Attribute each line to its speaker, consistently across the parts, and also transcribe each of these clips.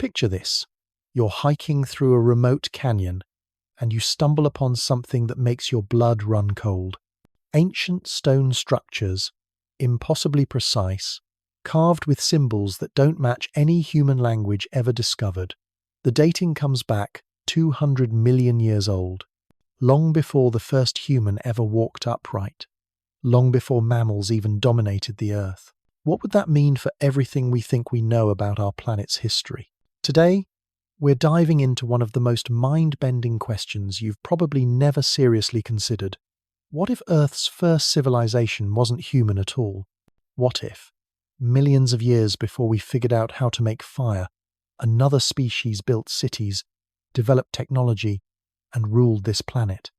Speaker 1: Picture this. You're hiking through a remote canyon and you stumble upon something that makes your blood run cold. Ancient stone structures, impossibly precise, carved with symbols that don't match any human language ever discovered. The dating comes back 200 million years old, long before the first human ever walked upright, long before mammals even dominated the Earth. What would that mean for everything we think we know about our planet's history? Today, we're diving into one of the most mind-bending questions you've probably never seriously considered. What if Earth's first civilization wasn't human at all? What if, millions of years before we figured out how to make fire, another species built cities, developed technology, and ruled this planet?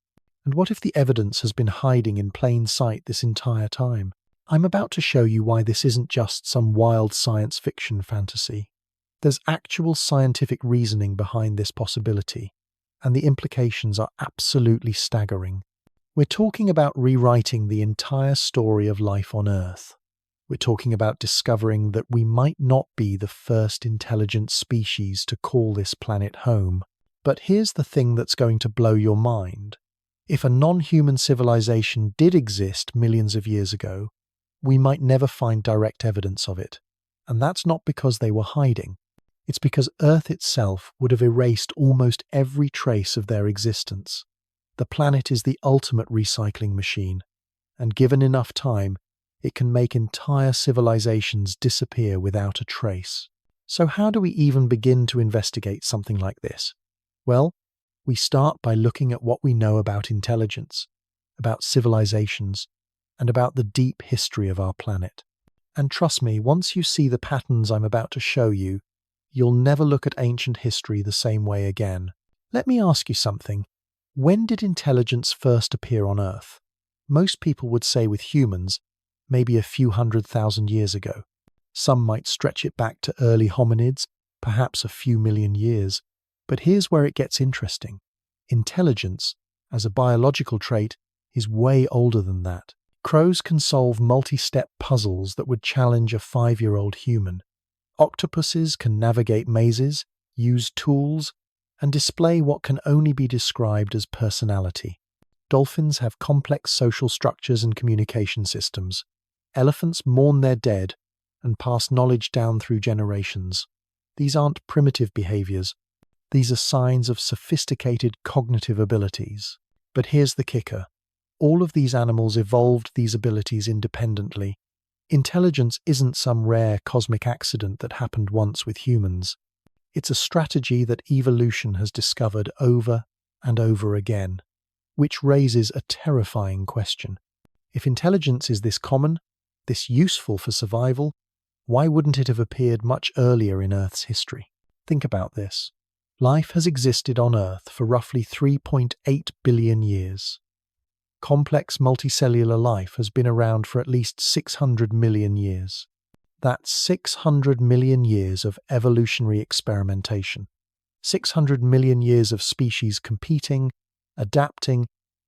Speaker 1: And what if the evidence has been hiding in plain sight this entire time? I'm about to show you why this isn't just some wild science fiction fantasy. There's actual scientific reasoning behind this possibility, and the implications are absolutely staggering. We're talking about rewriting the entire story of life on Earth. We're talking about discovering that we might not be the first intelligent species to call this planet home. But here's the thing that's going to blow your mind. If a non-human civilization did exist millions of years ago, we might never find direct evidence of it. And that's not because they were hiding. It's because Earth itself would have erased almost every trace of their existence. The planet is the ultimate recycling machine, and given enough time, it can make entire civilizations disappear without a trace. So how do we even begin to investigate something like this? Well, we start by looking at what we know about intelligence, about civilizations, and about the deep history of our planet. And trust me, once you see the patterns I'm about to show you, you'll never look at ancient history the same way again. Let me ask you something. When did intelligence first appear on Earth? Most people would say with humans, maybe a few 100,000 years ago. Some might stretch it back to early hominids, perhaps a few million years. But here's where it gets interesting. Intelligence, as a biological trait, is way older than that. Crows can solve multi-step puzzles that would challenge a 5-year-old human. Octopuses can navigate mazes, use tools, and display what can only be described as personality. Dolphins have complex social structures and communication systems. Elephants mourn their dead and pass knowledge down through generations. These aren't primitive behaviors. These are signs of sophisticated cognitive abilities. But here's the kicker. All of these animals evolved these abilities independently. Intelligence isn't some rare cosmic accident that happened once with humans. It's a strategy that evolution has discovered over and over again, which raises a terrifying question. If intelligence is this common, this useful for survival, why wouldn't it have appeared much earlier in Earth's history? Think about this. Life has existed on Earth for roughly 3.8 billion years. Complex multicellular life has been around for at least 600 million years. That's 600 million years of evolutionary experimentation. 600 million years of species competing, adapting,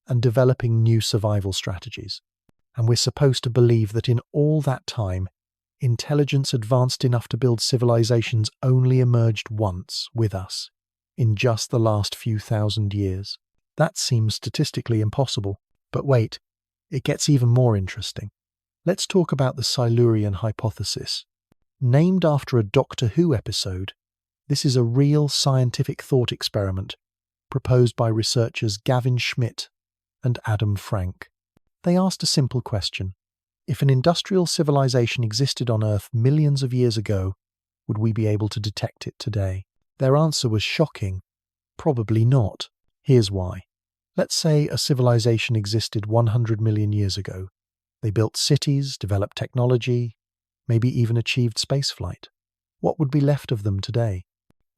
Speaker 1: and developing new survival strategies. And we're supposed to believe that in all that time, intelligence advanced enough to build civilizations only emerged once with us, in just the last few thousand years. That seems statistically impossible. But wait, it gets even more interesting. Let's talk about the Silurian Hypothesis. Named after a Doctor Who episode, this is a real scientific thought experiment proposed by researchers Gavin Schmidt and Adam Frank. They asked a simple question. If an industrial civilization existed on Earth millions of years ago, would we be able to detect it today? Their answer was shocking. Probably not. Here's why. Let's say a civilization existed 100 million years ago. They built cities, developed technology, maybe even achieved spaceflight. What would be left of them today?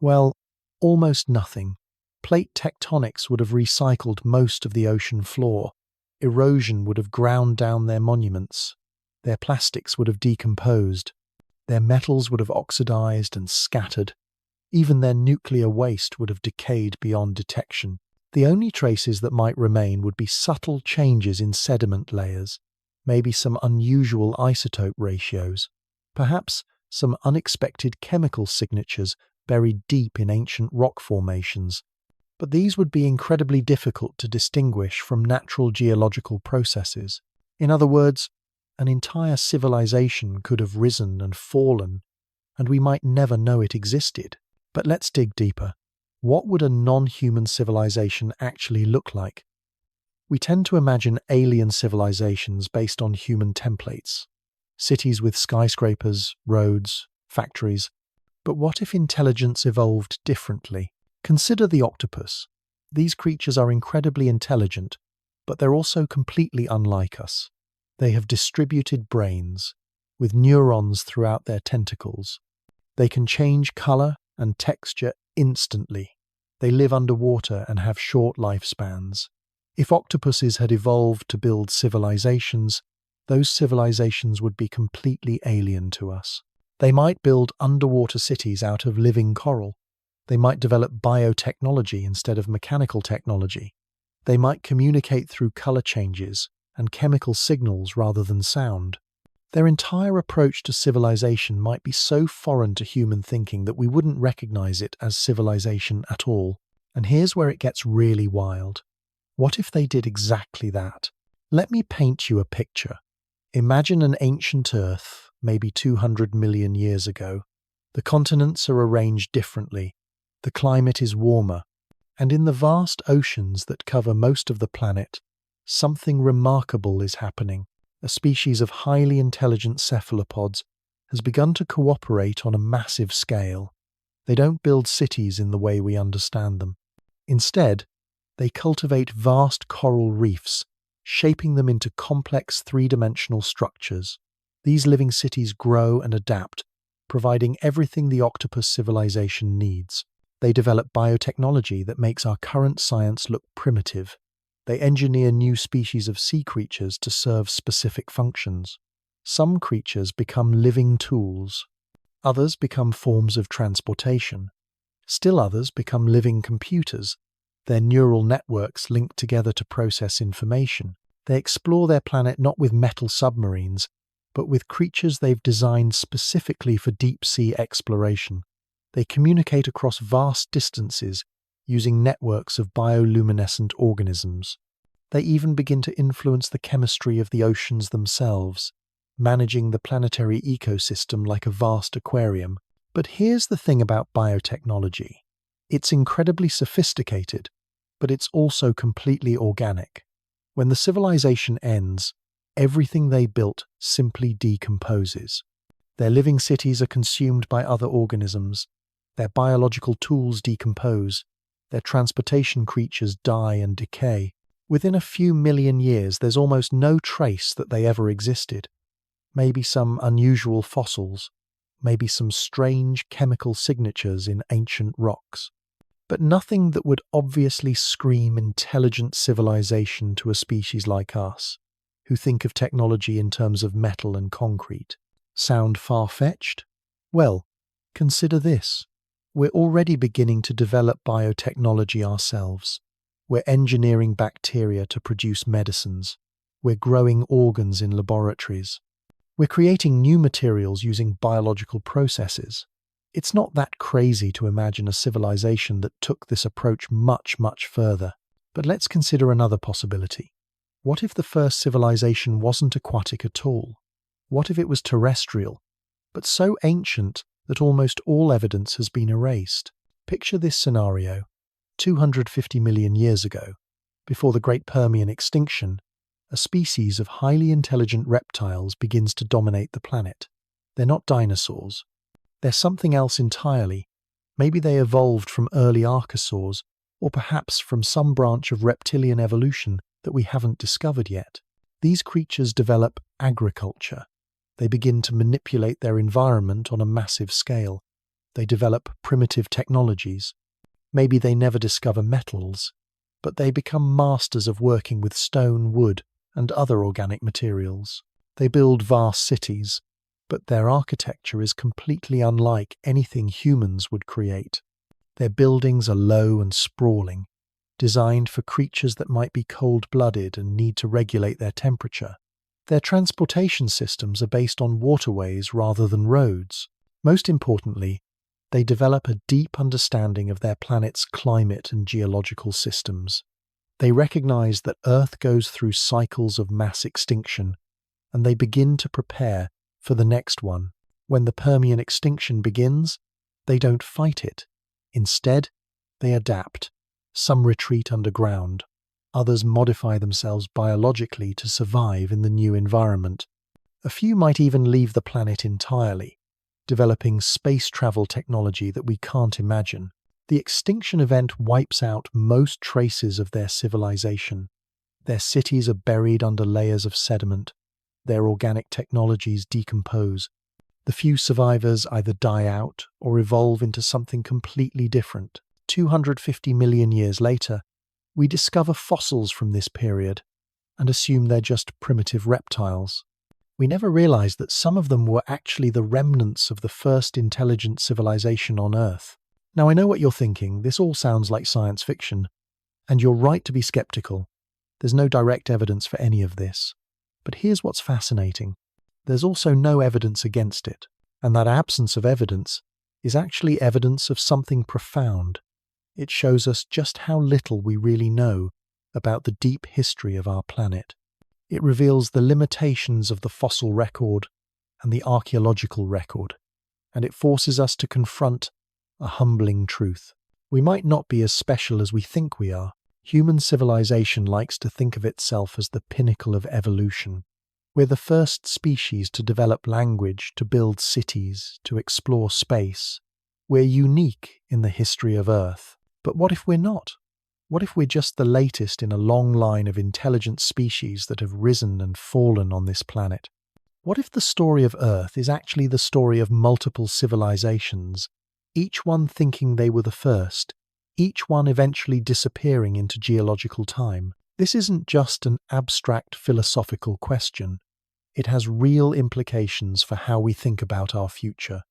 Speaker 1: Well, almost nothing. Plate tectonics would have recycled most of the ocean floor. Erosion would have ground down their monuments. Their plastics would have decomposed. Their metals would have oxidized and scattered. Even their nuclear waste would have decayed beyond detection. The only traces that might remain would be subtle changes in sediment layers, maybe some unusual isotope ratios, perhaps some unexpected chemical signatures buried deep in ancient rock formations, but these would be incredibly difficult to distinguish from natural geological processes. In other words, an entire civilization could have risen and fallen, and we might never know it existed. But let's dig deeper. What would a non-human civilization actually look like? We tend to imagine alien civilizations based on human templates. Cities with skyscrapers, roads, factories. But what if intelligence evolved differently? Consider the octopus. These creatures are incredibly intelligent, but they're also completely unlike us. They have distributed brains, with neurons throughout their tentacles. They can change color and texture instantly. They live underwater and have short lifespans. If octopuses had evolved to build civilizations, those civilizations would be completely alien to us. They might build underwater cities out of living coral. They might develop biotechnology instead of mechanical technology. They might communicate through color changes and chemical signals rather than sound. Their entire approach to civilization might be so foreign to human thinking that we wouldn't recognize it as civilization at all. And here's where it gets really wild. What if they did exactly that? Let me paint you a picture. Imagine an ancient Earth, maybe 200 million years ago. The continents are arranged differently. The climate is warmer. And in the vast oceans that cover most of the planet, something remarkable is happening. A species of highly intelligent cephalopods has begun to cooperate on a massive scale. They don't build cities in the way we understand them. Instead, they cultivate vast coral reefs, shaping them into complex three-dimensional structures. These living cities grow and adapt, providing everything the octopus civilization needs. They develop biotechnology that makes our current science look primitive. They engineer new species of sea creatures to serve specific functions. Some creatures become living tools. Others become forms of transportation. Still others become living computers. Their neural networks link together to process information. They explore their planet not with metal submarines, but with creatures they've designed specifically for deep-sea exploration. They communicate across vast distances using networks of bioluminescent organisms. They even begin to influence the chemistry of the oceans themselves, managing the planetary ecosystem like a vast aquarium. But here's the thing about biotechnology. It's incredibly sophisticated, but it's also completely organic. When the civilization ends, everything they built simply decomposes. Their living cities are consumed by other organisms. Their biological tools decompose. Their transportation creatures die and decay. Within a few million years, there's almost no trace that they ever existed. Maybe some unusual fossils, maybe some strange chemical signatures in ancient rocks. But nothing that would obviously scream intelligent civilization to a species like us, who think of technology in terms of metal and concrete. Sound far-fetched? Well, consider this. We're already beginning to develop biotechnology ourselves. We're engineering bacteria to produce medicines. We're growing organs in laboratories. We're creating new materials using biological processes. It's not that crazy to imagine a civilization that took this approach much, much further. But let's consider another possibility. What if the first civilization wasn't aquatic at all? What if it was terrestrial, but so ancient that almost all evidence has been erased? Picture this scenario. 250 million years ago, before the Great Permian extinction, a species of highly intelligent reptiles begins to dominate the planet. They're not dinosaurs. They're something else entirely. Maybe they evolved from early archosaurs, or perhaps from some branch of reptilian evolution that we haven't discovered yet. These creatures develop agriculture. They begin to manipulate their environment on a massive scale. They develop primitive technologies. Maybe they never discover metals, but they become masters of working with stone, wood, and other organic materials. They build vast cities, but their architecture is completely unlike anything humans would create. Their buildings are low and sprawling, designed for creatures that might be cold-blooded and need to regulate their temperature. Their transportation systems are based on waterways rather than roads. Most importantly, They develop a deep understanding of their planet's climate and geological systems. They recognize that Earth goes through cycles of mass extinction, and they begin to prepare for the next one. When the Permian extinction begins, they don't fight it. Instead, they adapt. Some retreat underground. Others modify themselves biologically to survive in the new environment. A few might even leave the planet entirely, developing space travel technology that we can't imagine. The extinction event wipes out most traces of their civilization. Their cities are buried under layers of sediment. Their organic technologies decompose. The few survivors either die out or evolve into something completely different. 250 million years later, we discover fossils from this period and assume they're just primitive reptiles. We never realized that some of them were actually the remnants of the first intelligent civilization on Earth. Now, I know what you're thinking. This all sounds like science fiction, and you're right to be skeptical. There's no direct evidence for any of this. But here's what's fascinating. There's also no evidence against it, and that absence of evidence is actually evidence of something profound. It shows us just how little we really know about the deep history of our planet. It reveals the limitations of the fossil record and the archaeological record, and it forces us to confront a humbling truth. We might not be as special as we think we are. Human civilization likes to think of itself as the pinnacle of evolution. We're the first species to develop language, to build cities, to explore space. We're unique in the history of Earth. But what if we're not? What if we're just the latest in a long line of intelligent species that have risen and fallen on this planet? What if the story of Earth is actually the story of multiple civilizations, each one thinking they were the first, each one eventually disappearing into geological time? This isn't just an abstract philosophical question. It has real implications for how we think about our future.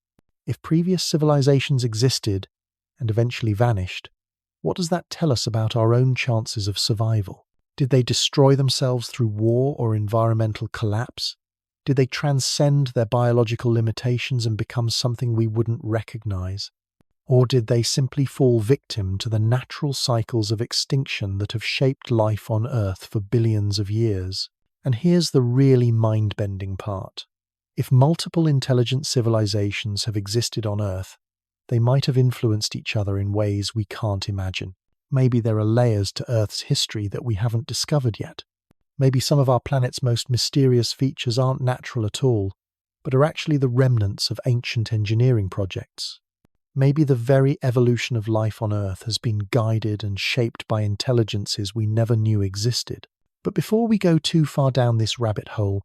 Speaker 1: If previous civilizations existed and eventually vanished, what does that tell us about our own chances of survival? Did they destroy themselves through war or environmental collapse? Did they transcend their biological limitations and become something we wouldn't recognize? Or did they simply fall victim to the natural cycles of extinction that have shaped life on Earth for billions of years? And here's the really mind-bending part. If multiple intelligent civilizations have existed on Earth, they might have influenced each other in ways we can't imagine. Maybe there are layers to Earth's history that we haven't discovered yet. Maybe some of our planet's most mysterious features aren't natural at all, but are actually the remnants of ancient engineering projects. Maybe the very evolution of life on Earth has been guided and shaped by intelligences we never knew existed. But before we go too far down this rabbit hole,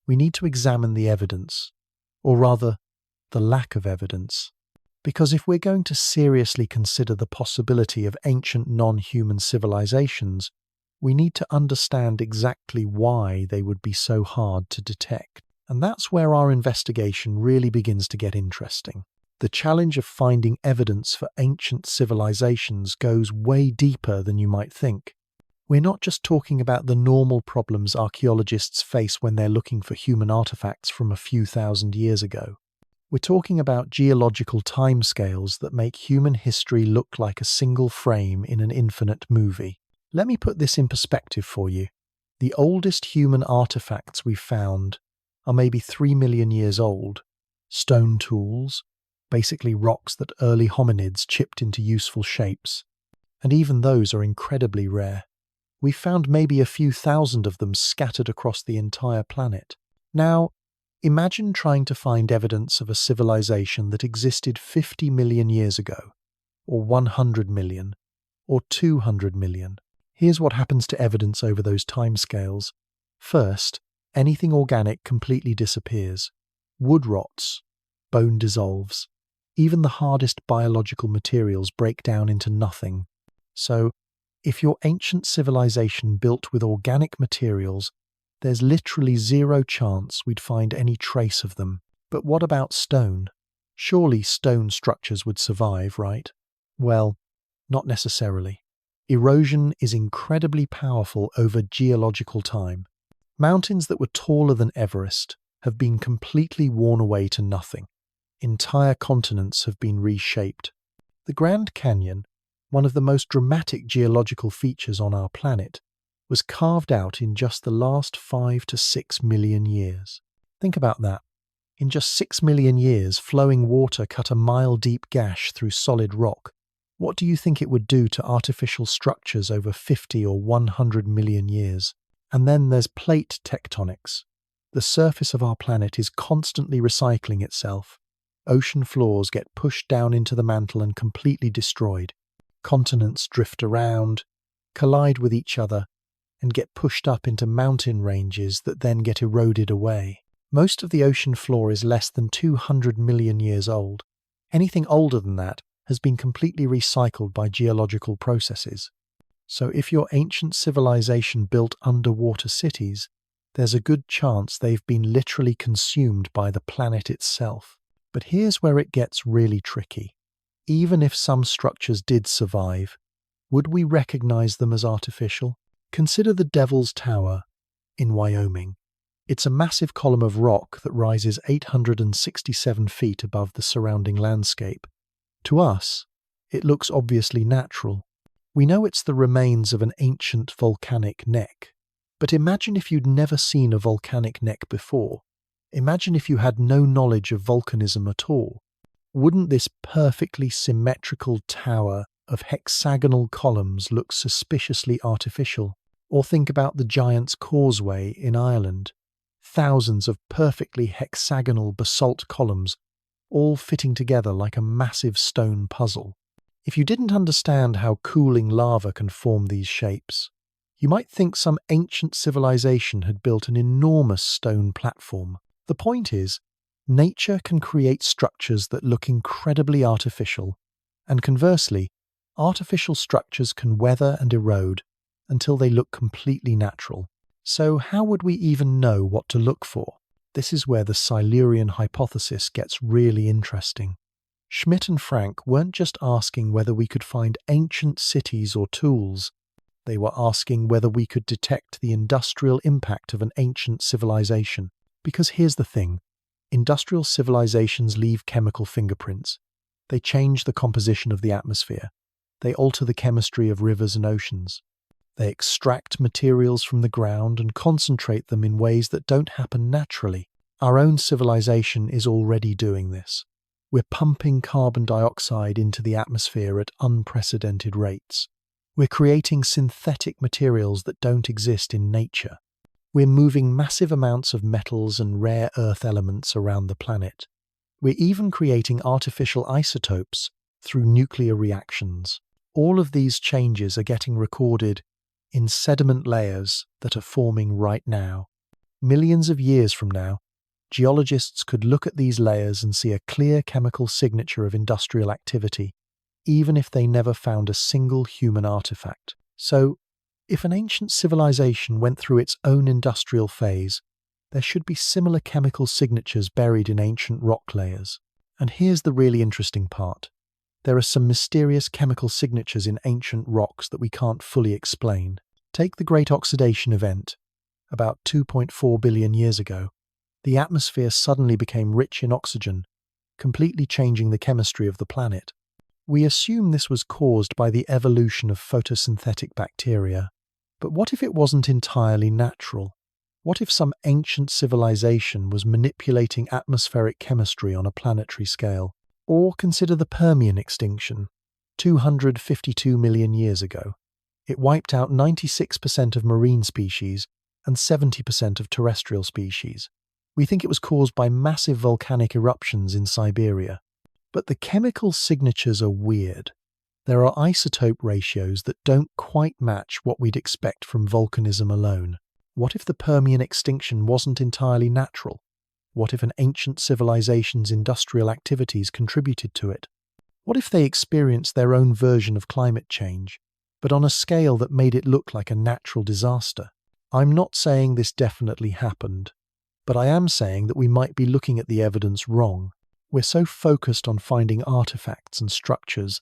Speaker 1: we need to examine the evidence, or rather, the lack of evidence. Because if we're going to seriously consider the possibility of ancient non-human civilizations, we need to understand exactly why they would be so hard to detect. And that's where our investigation really begins to get interesting. The challenge of finding evidence for ancient civilizations goes way deeper than you might think. We're not just talking about the normal problems archaeologists face when they're looking for human artifacts from a few thousand years ago. We're talking about geological timescales that make human history look like a single frame in an infinite movie. Let me put this in perspective for you. The oldest human artifacts we've found are maybe 3 million years old. Stone tools, basically rocks that early hominids chipped into useful shapes. And even those are incredibly rare. We've found maybe a few thousand of them scattered across the entire planet. Now, imagine trying to find evidence of a civilization that existed 50 million years ago, or 100 million, or 200 million. Here's what happens to evidence over those timescales. First, anything organic completely disappears. Wood rots, bone dissolves. Even the hardest biological materials break down into nothing. So, if your ancient civilization built with organic materials, there's literally zero chance we'd find any trace of them. But what about stone? Surely stone structures would survive, right? Well, not necessarily. Erosion is incredibly powerful over geological time. Mountains that were taller than Everest have been completely worn away to nothing. Entire continents have been reshaped. The Grand Canyon, one of the most dramatic geological features on our planet, was carved out in just the last 5 to 6 million years. Think about that. In just 6 million years, flowing water cut a mile-deep gash through solid rock. What do you think it would do to artificial structures over 50 or 100 million years? And then there's plate tectonics. The surface of our planet is constantly recycling itself. Ocean floors get pushed down into the mantle and completely destroyed. Continents drift around, collide with each other, and get pushed up into mountain ranges that then get eroded away. Most of the ocean floor is less than 200 million years old. Anything older than that has been completely recycled by geological processes. So if your ancient civilization built underwater cities, there's a good chance they've been literally consumed by the planet itself. But here's where it gets really tricky. Even if some structures did survive, would we recognize them as artificial? Consider the Devil's Tower in Wyoming. It's a massive column of rock that rises 867 feet above the surrounding landscape. To us, it looks obviously natural. We know it's the remains of an ancient volcanic neck. But imagine if you'd never seen a volcanic neck before. Imagine if you had no knowledge of volcanism at all. Wouldn't this perfectly symmetrical tower of hexagonal columns look suspiciously artificial? Or think about the Giant's Causeway in Ireland. Thousands of perfectly hexagonal basalt columns, all fitting together like a massive stone puzzle. If you didn't understand how cooling lava can form these shapes, you might think some ancient civilization had built an enormous stone platform. The point is, nature can create structures that look incredibly artificial, and conversely, artificial structures can weather and erode until they look completely natural. So how would we even know what to look for? This is where the Silurian Hypothesis gets really interesting. Schmidt and Frank weren't just asking whether we could find ancient cities or tools. They were asking whether we could detect the industrial impact of an ancient civilization. Because here's the thing. Industrial civilizations leave chemical fingerprints. They change the composition of the atmosphere. They alter the chemistry of rivers and oceans. They extract materials from the ground and concentrate them in ways that don't happen naturally. Our own civilization is already doing this. We're pumping carbon dioxide into the atmosphere at unprecedented rates. We're creating synthetic materials that don't exist in nature. We're moving massive amounts of metals and rare earth elements around the planet. We're even creating artificial isotopes through nuclear reactions. All of these changes are getting recorded in sediment layers that are forming right now. Millions of years from now, geologists could look at these layers and see a clear chemical signature of industrial activity, even if they never found a single human artifact. So, if an ancient civilization went through its own industrial phase, there should be similar chemical signatures buried in ancient rock layers. And here's the really interesting part. There are some mysterious chemical signatures in ancient rocks that we can't fully explain. Take the Great Oxidation Event. About 2.4 billion years ago, the atmosphere suddenly became rich in oxygen, completely changing the chemistry of the planet. We assume this was caused by the evolution of photosynthetic bacteria. But what if it wasn't entirely natural? What if some ancient civilization was manipulating atmospheric chemistry on a planetary scale? Or consider the Permian extinction, 252 million years ago. It wiped out 96% of marine species and 70% of terrestrial species. We think it was caused by massive volcanic eruptions in Siberia. But the chemical signatures are weird. There are isotope ratios that don't quite match what we'd expect from volcanism alone. What if the Permian extinction wasn't entirely natural? What if an ancient civilization's industrial activities contributed to it? What if they experienced their own version of climate change, but on a scale that made it look like a natural disaster? I'm not saying this definitely happened, but I am saying that we might be looking at the evidence wrong. We're so focused on finding artifacts and structures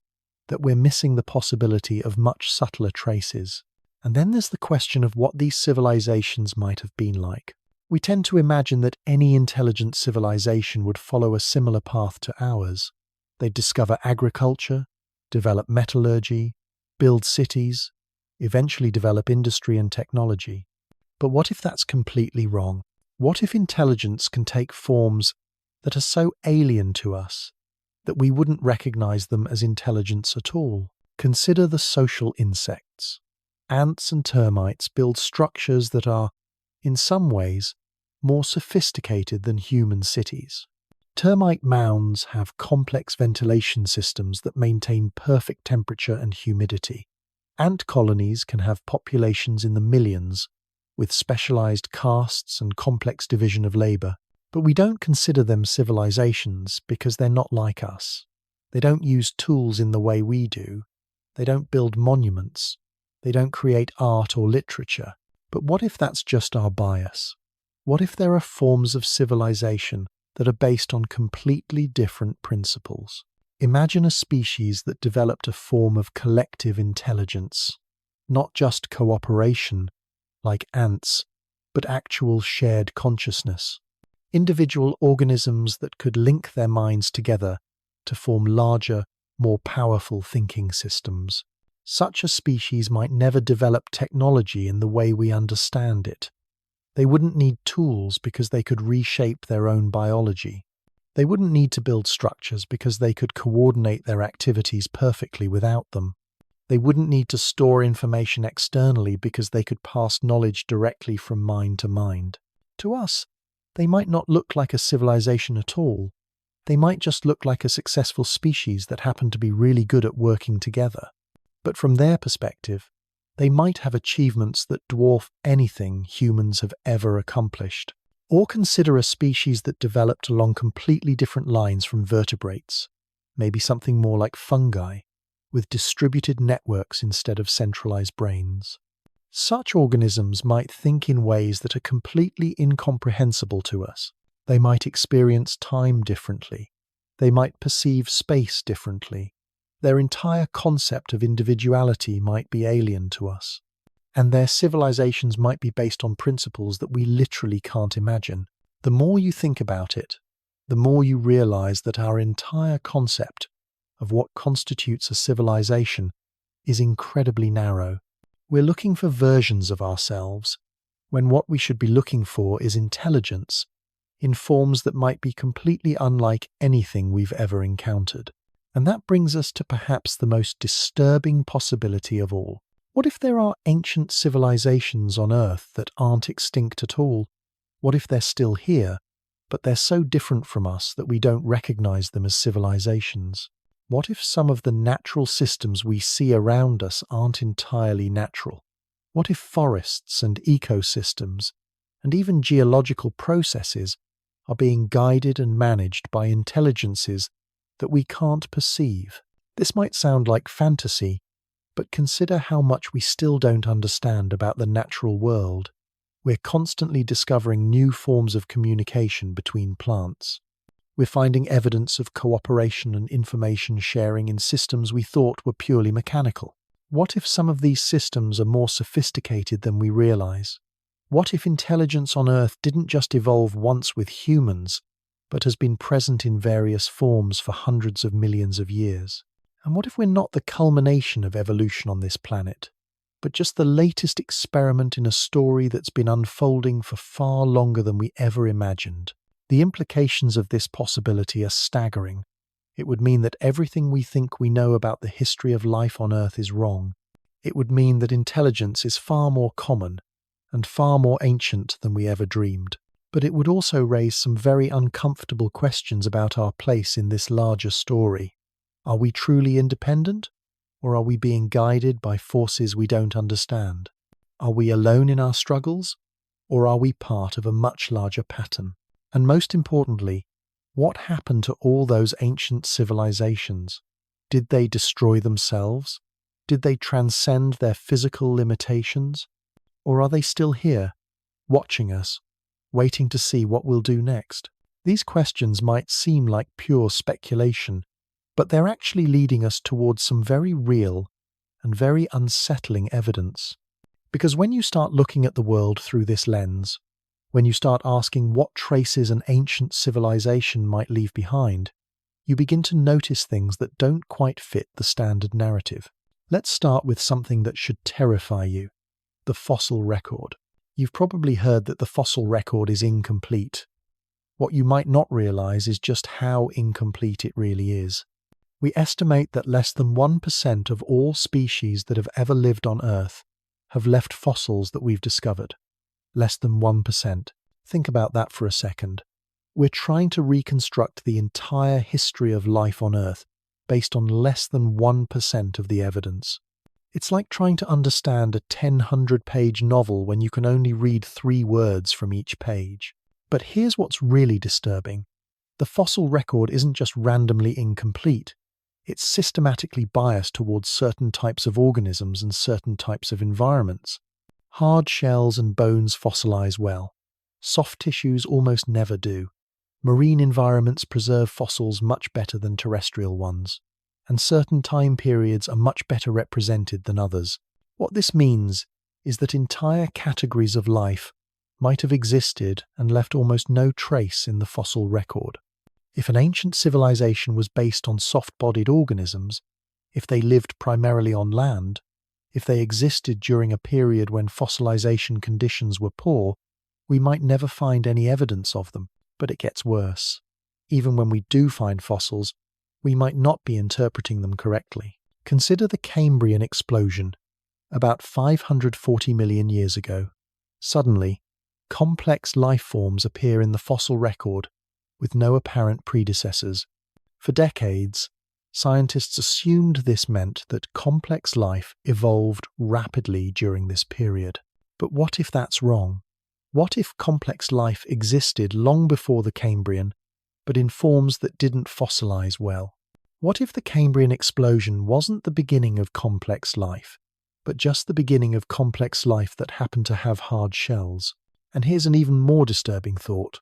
Speaker 1: that we're missing the possibility of much subtler traces. And then there's the question of what these civilizations might have been like. We tend to imagine that any intelligent civilization would follow a similar path to ours. They'd discover agriculture, develop metallurgy, build cities, eventually develop industry and technology. But what if that's completely wrong? What if intelligence can take forms that are so alien to us that we wouldn't recognize them as intelligence at all? Consider the social insects. Ants and termites build structures that are, in some ways, more sophisticated than human cities. Termite mounds have complex ventilation systems that maintain perfect temperature and humidity. Ant colonies can have populations in the millions, with specialized castes and complex division of labor. But we don't consider them civilizations because they're not like us. They don't use tools in the way we do. They don't build monuments. They don't create art or literature. But what if that's just our bias? What if there are forms of civilization that are based on completely different principles? Imagine a species that developed a form of collective intelligence, not just cooperation, like ants, but actual shared consciousness. Individual organisms that could link their minds together to form larger, more powerful thinking systems. Such a species might never develop technology in the way we understand it. They wouldn't need tools because they could reshape their own biology. They wouldn't need to build structures because they could coordinate their activities perfectly without them. They wouldn't need to store information externally because they could pass knowledge directly from mind to mind. To us, they might not look like a civilization at all. They might just look like a successful species that happened to be really good at working together. But from their perspective, they might have achievements that dwarf anything humans have ever accomplished. Or consider a species that developed along completely different lines from vertebrates, maybe something more like fungi, with distributed networks instead of centralized brains. Such organisms might think in ways that are completely incomprehensible to us. They might experience time differently. They might perceive space differently. Their entire concept of individuality might be alien to us. And their civilizations might be based on principles that we literally can't imagine. The more you think about it, the more you realize that our entire concept of what constitutes a civilization is incredibly narrow. We're looking for versions of ourselves, when what we should be looking for is intelligence, in forms that might be completely unlike anything we've ever encountered. And that brings us to perhaps the most disturbing possibility of all. What if there are ancient civilizations on Earth that aren't extinct at all? What if they're still here, but they're so different from us that we don't recognize them as civilizations? What if some of the natural systems we see around us aren't entirely natural? What if forests and ecosystems, and even geological processes, are being guided and managed by intelligences that we can't perceive? This might sound like fantasy, but consider how much we still don't understand about the natural world. We're constantly discovering new forms of communication between plants. We're finding evidence of cooperation and information sharing in systems we thought were purely mechanical. What if some of these systems are more sophisticated than we realize? What if intelligence on Earth didn't just evolve once with humans, but has been present in various forms for hundreds of millions of years? And what if we're not the culmination of evolution on this planet, but just the latest experiment in a story that's been unfolding for far longer than we ever imagined? The implications of this possibility are staggering. It would mean that everything we think we know about the history of life on Earth is wrong. It would mean that intelligence is far more common and far more ancient than we ever dreamed. But it would also raise some very uncomfortable questions about our place in this larger story. Are we truly independent, or are we being guided by forces we don't understand? Are we alone in our struggles, or are we part of a much larger pattern? And most importantly, what happened to all those ancient civilizations? Did they destroy themselves? Did they transcend their physical limitations? Or are they still here, watching us, waiting to see what we'll do next? These questions might seem like pure speculation, but they're actually leading us towards some very real and very unsettling evidence. Because when you start looking at the world through this lens, When you start asking what traces an ancient civilization might leave behind, you begin to notice things that don't quite fit the standard narrative. Let's start with something that should terrify you: the fossil record. You've probably heard that the fossil record is incomplete. What you might not realize is just how incomplete it really is. We estimate that less than 1% of all species that have ever lived on Earth have left fossils that we've discovered. Less than 1%. Think about that for a second. We're trying to reconstruct the entire history of life on Earth based on less than 1% of the evidence. It's like trying to understand a 1,000-page novel when you can only read 3 words from each page. But here's what's really disturbing. The fossil record isn't just randomly incomplete. It's systematically biased towards certain types of organisms and certain types of environments. Hard shells and bones fossilize well. Soft tissues almost never do. Marine environments preserve fossils much better than terrestrial ones, and certain time periods are much better represented than others. What this means is that entire categories of life might have existed and left almost no trace in the fossil record. If an ancient civilization was based on soft-bodied organisms, if they lived primarily on land, if they existed during a period when fossilization conditions were poor, we might never find any evidence of them. But it gets worse. Even when we do find fossils, we might not be interpreting them correctly. Consider the Cambrian explosion, about 540 million years ago. Suddenly, complex life forms appear in the fossil record with no apparent predecessors. For decades, scientists assumed this meant that complex life evolved rapidly during this period. But what if that's wrong? What if complex life existed long before the Cambrian, but in forms that didn't fossilize well? What if the Cambrian explosion wasn't the beginning of complex life, but just the beginning of complex life that happened to have hard shells? And here's an even more disturbing thought.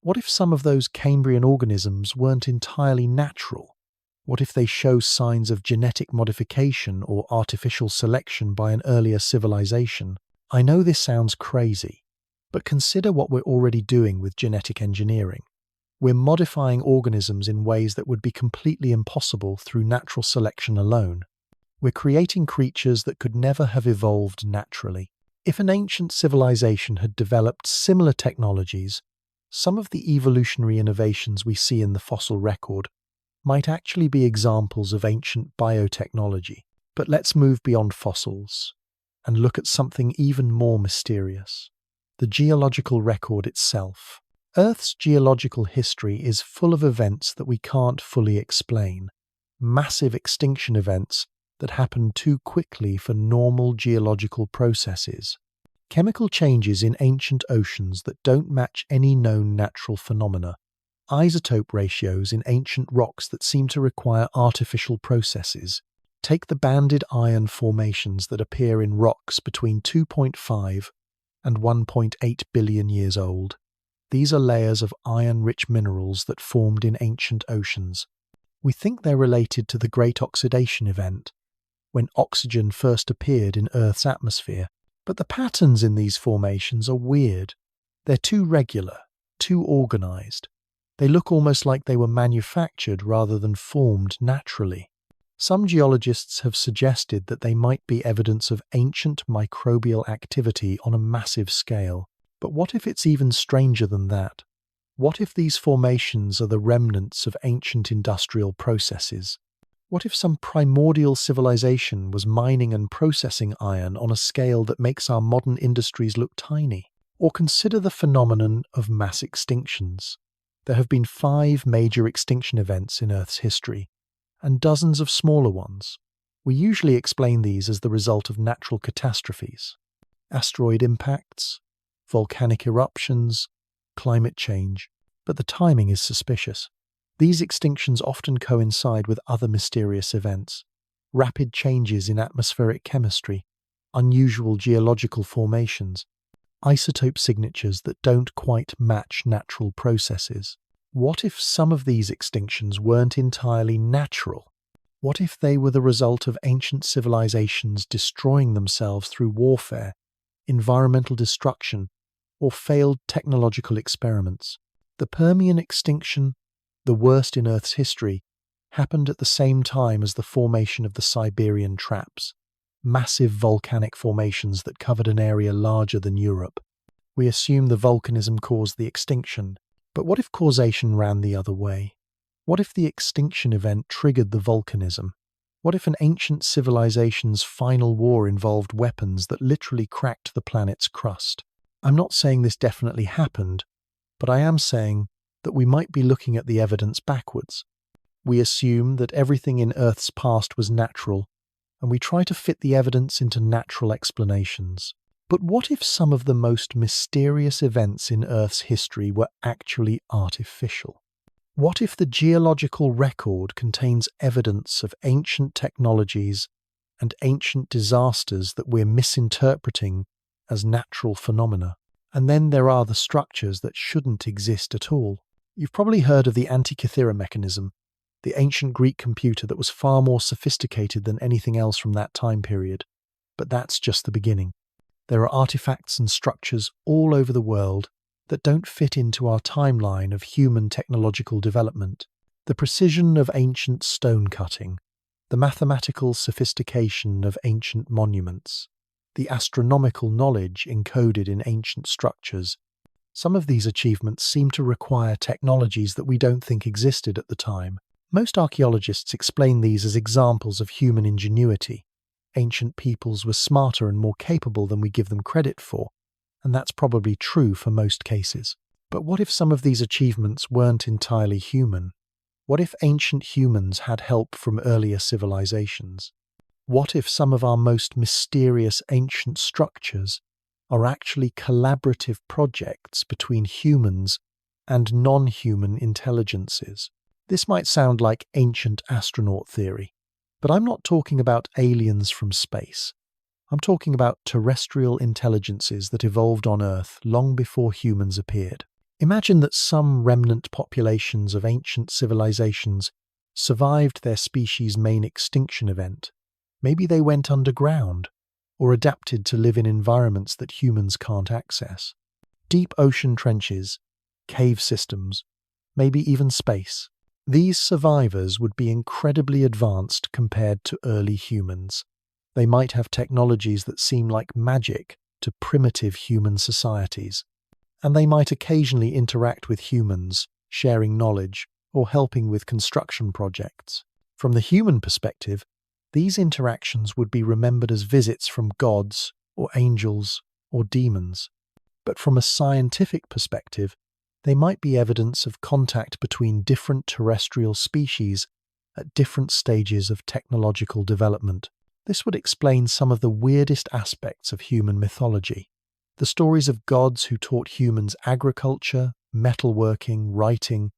Speaker 1: What if some of those Cambrian organisms weren't entirely natural? What if they show signs of genetic modification or artificial selection by an earlier civilization? I know this sounds crazy, but consider what we're already doing with genetic engineering. We're modifying organisms in ways that would be completely impossible through natural selection alone. We're creating creatures that could never have evolved naturally. If an ancient civilization had developed similar technologies, some of the evolutionary innovations we see in the fossil record might actually be examples of ancient biotechnology. But let's move beyond fossils and look at something even more mysterious: the geological record itself. Earth's geological history is full of events that we can't fully explain. Massive extinction events that happen too quickly for normal geological processes. Chemical changes in ancient oceans that don't match any known natural phenomena. Isotope ratios in ancient rocks that seem to require artificial processes. Take the banded iron formations that appear in rocks between 2.5 and 1.8 billion years old. These are layers of iron-rich minerals that formed in ancient oceans. We think they're related to the Great Oxidation event, when oxygen first appeared in Earth's atmosphere. But the patterns in these formations are weird. They're too regular, too organized. They look almost like they were manufactured rather than formed naturally. Some geologists have suggested that they might be evidence of ancient microbial activity on a massive scale. But what if it's even stranger than that? What if these formations are the remnants of ancient industrial processes? What if some primordial civilization was mining and processing iron on a scale that makes our modern industries look tiny? Or consider the phenomenon of mass extinctions. There have been 5 major extinction events in Earth's history, and dozens of smaller ones. We usually explain these as the result of natural catastrophes: asteroid impacts, volcanic eruptions, climate change. But the timing is suspicious. These extinctions often coincide with other mysterious events: rapid changes in atmospheric chemistry, unusual geological formations, isotope signatures that don't quite match natural processes. What if some of these extinctions weren't entirely natural? What if they were the result of ancient civilizations destroying themselves through warfare, environmental destruction, or failed technological experiments. The Permian extinction, the worst in Earth's history, happened at the same time as the formation of the Siberian traps, massive volcanic formations that covered an area larger than Europe. We assume the volcanism caused the extinction, but what if causation ran the other way? What if the extinction event triggered the volcanism? What if an ancient civilization's final war involved weapons that literally cracked the planet's crust? I'm not saying this definitely happened, but I am saying that we might be looking at the evidence backwards. We assume that everything in Earth's past was natural, and we try to fit the evidence into natural explanations. But what if some of the most mysterious events in Earth's history were actually artificial? What if the geological record contains evidence of ancient technologies and ancient disasters that we're misinterpreting as natural phenomena? And then there are the structures that shouldn't exist at all. You've probably heard of the Antikythera mechanism, the ancient Greek computer that was far more sophisticated than anything else from that time period. But that's just the beginning. There are artifacts and structures all over the world that don't fit into our timeline of human technological development. The precision of ancient stone cutting, the mathematical sophistication of ancient monuments, the astronomical knowledge encoded in ancient structures. Some of these achievements seem to require technologies that we don't think existed at the time. Most archaeologists explain these as examples of human ingenuity. Ancient peoples were smarter and more capable than we give them credit for, and that's probably true for most cases. But what if some of these achievements weren't entirely human? What if ancient humans had help from earlier civilizations? What if some of our most mysterious ancient structures are actually collaborative projects between humans and non-human intelligences? This might sound like ancient astronaut theory, but I'm not talking about aliens from space. I'm talking about terrestrial intelligences that evolved on Earth long before humans appeared. Imagine that some remnant populations of ancient civilizations survived their species' main extinction event. Maybe they went underground, or adapted to live in environments that humans can't access. Deep ocean trenches, cave systems, maybe even space. These survivors would be incredibly advanced compared to early humans. They might have technologies that seem like magic to primitive human societies, and they might occasionally interact with humans, sharing knowledge or helping with construction projects. From the human perspective, these interactions would be remembered as visits from gods or angels or demons. But from a scientific perspective, they might be evidence of contact between different terrestrial species at different stages of technological development. This would explain some of the weirdest aspects of human mythology. The stories of gods who taught humans agriculture, metalworking, writing,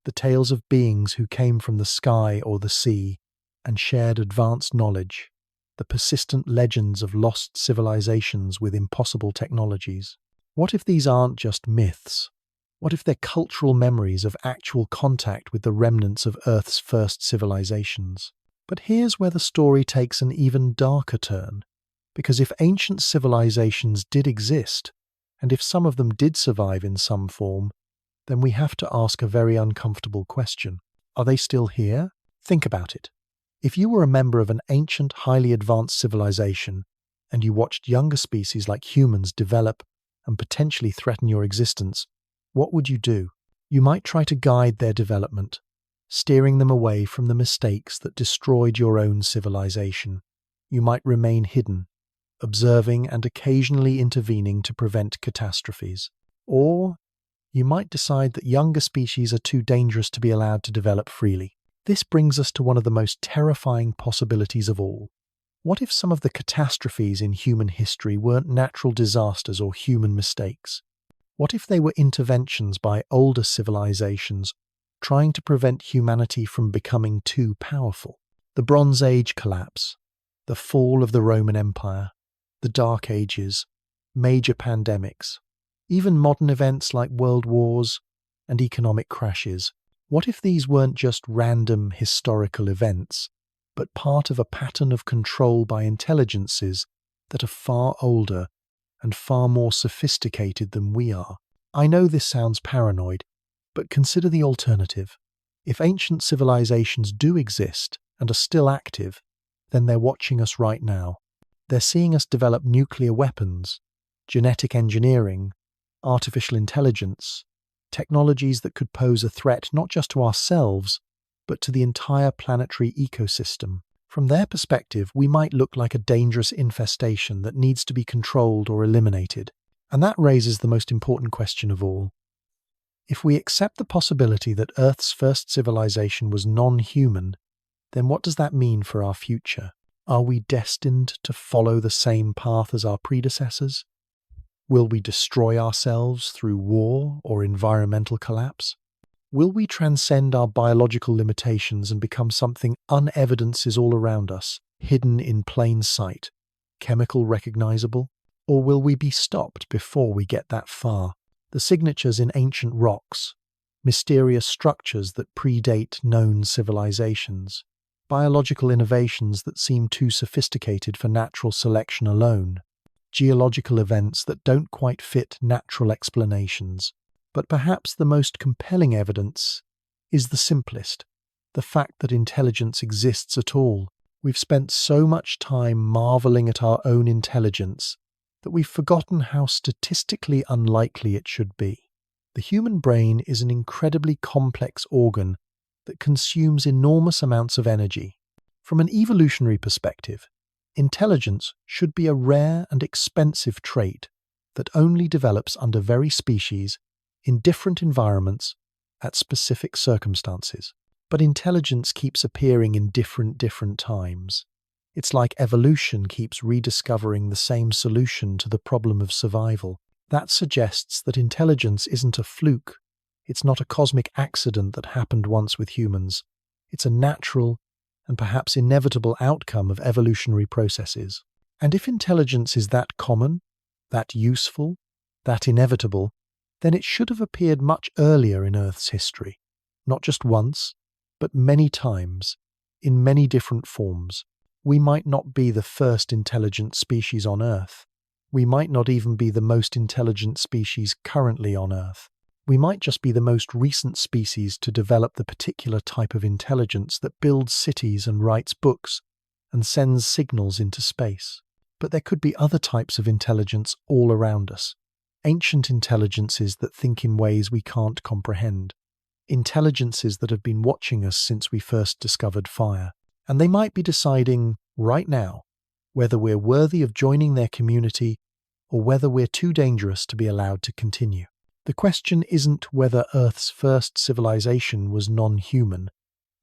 Speaker 1: the tales of beings who came from the sky or the sea and shared advanced knowledge, the persistent legends of lost civilizations with impossible technologies. What if these aren't just myths? What if they're cultural memories of actual contact with the remnants of Earth's first civilizations? But here's where the story takes an even darker turn, because if ancient civilizations did exist, and if some of them did survive in some form, then we have to ask a very uncomfortable question. Are they still here? Think about it. If you were a member of an ancient, highly advanced civilization, and you watched younger species like humans develop and potentially threaten your existence, what would you do? You might try to guide their development, steering them away from the mistakes that destroyed your own civilization. You might remain hidden, observing and occasionally intervening to prevent catastrophes. Or you might decide that younger species are too dangerous to be allowed to develop freely. This brings us to one of the most terrifying possibilities of all. What if some of the catastrophes in human history weren't natural disasters or human mistakes? What if they were interventions by older civilizations trying to prevent humanity from becoming too powerful? The Bronze Age collapse, the fall of the Roman Empire, the Dark Ages, major pandemics, even modern events like world wars and economic crashes. What if these weren't just random historical events, but part of a pattern of control by intelligences that are far older and far more sophisticated than we are. I know this sounds paranoid, but consider the alternative. If ancient civilizations do exist and are still active, then they're watching us right now. They're seeing us develop nuclear weapons, genetic engineering, artificial intelligence, technologies that could pose a threat not just to ourselves, but to the entire planetary ecosystem. From their perspective, we might look like a dangerous infestation that needs to be controlled or eliminated. And that raises the most important question of all. If we accept the possibility that Earth's first civilization was non-human, then what does that mean for our future? Are we destined to follow the same path as our predecessors? Will we destroy ourselves through war or environmental collapse? Will we transcend our biological limitations and become something unevidenced is all around us, hidden in plain sight, chemical recognizable? Or will we be stopped before we get that far? The signatures in ancient rocks, mysterious structures that predate known civilizations, biological innovations that seem too sophisticated for natural selection alone, geological events that don't quite fit natural explanations. But perhaps the most compelling evidence is the simplest, the fact that intelligence exists at all. We've spent so much time marveling at our own intelligence that we've forgotten how statistically unlikely it should be. The human brain is an incredibly complex organ that consumes enormous amounts of energy. From an evolutionary perspective, intelligence should be a rare and expensive trait that only develops under very species, in different environments, at specific circumstances. But intelligence keeps appearing in different times. It's like evolution keeps rediscovering the same solution to the problem of survival. That suggests that intelligence isn't a fluke. It's not a cosmic accident that happened once with humans. It's a natural and perhaps inevitable outcome of evolutionary processes. And if intelligence is that common, that useful, that inevitable, then it should have appeared much earlier in Earth's history. Not just once, but many times, in many different forms. We might not be the first intelligent species on Earth. We might not even be the most intelligent species currently on Earth. We might just be the most recent species to develop the particular type of intelligence that builds cities and writes books and sends signals into space. But there could be other types of intelligence all around us. Ancient intelligences that think in ways we can't comprehend. Intelligences that have been watching us since we first discovered fire. And they might be deciding right now whether we're worthy of joining their community or whether we're too dangerous to be allowed to continue. The question isn't whether Earth's first civilization was non-human.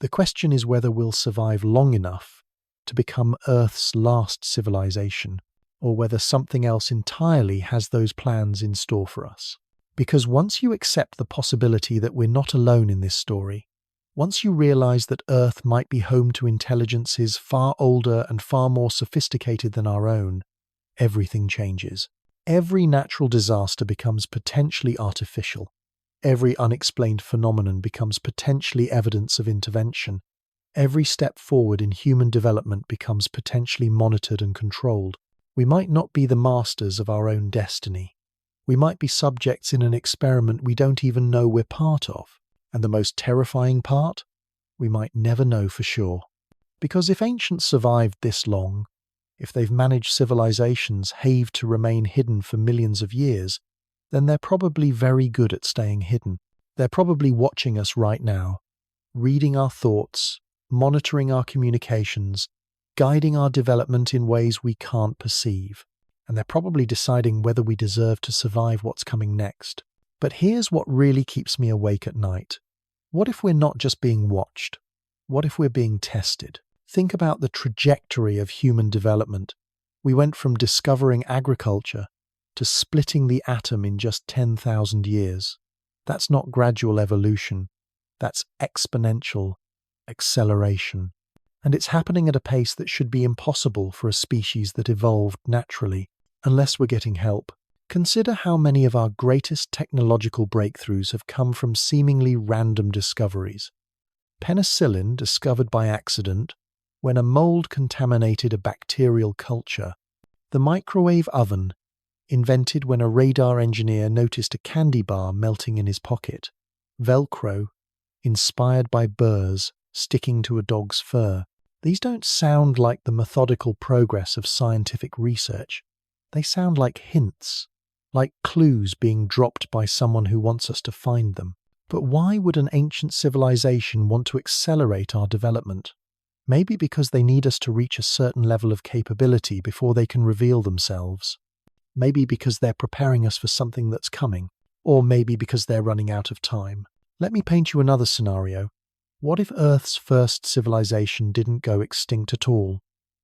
Speaker 1: The question is whether we'll survive long enough to become Earth's last civilization, or whether something else entirely has those plans in store for us. Because once you accept the possibility that we're not alone in this story, once you realize that Earth might be home to intelligences far older and far more sophisticated than our own, everything changes. Every natural disaster becomes potentially artificial. Every unexplained phenomenon becomes potentially evidence of intervention. Every step forward in human development becomes potentially monitored and controlled. We might not be the masters of our own destiny. We might be subjects in an experiment we don't even know we're part of. And the most terrifying part? We might never know for sure. Because if ancients survived this long, if they've managed civilizations haved to remain hidden for millions of years, then they're probably very good at staying hidden. They're probably watching us right now, reading our thoughts, monitoring our communications, guiding our development in ways we can't perceive. And they're probably deciding whether we deserve to survive what's coming next. But here's what really keeps me awake at night. What if we're not just being watched? What if we're being tested? Think about the trajectory of human development. We went from discovering agriculture to splitting the atom in just 10,000 years. That's not gradual evolution. That's exponential acceleration. And it's happening at a pace that should be impossible for a species that evolved naturally, unless we're getting help. Consider how many of our greatest technological breakthroughs have come from seemingly random discoveries. Penicillin, discovered by accident, when a mold contaminated a bacterial culture. The microwave oven, invented when a radar engineer noticed a candy bar melting in his pocket. Velcro, inspired by burrs sticking to a dog's fur. These don't sound like the methodical progress of scientific research. They sound like hints, like clues being dropped by someone who wants us to find them. But why would an ancient civilization want to accelerate our development? Maybe because they need us to reach a certain level of capability before they can reveal themselves. Maybe because they're preparing us for something that's coming. Or maybe because they're running out of time. Let me paint you another scenario. What if Earth's first civilization didn't go extinct at all?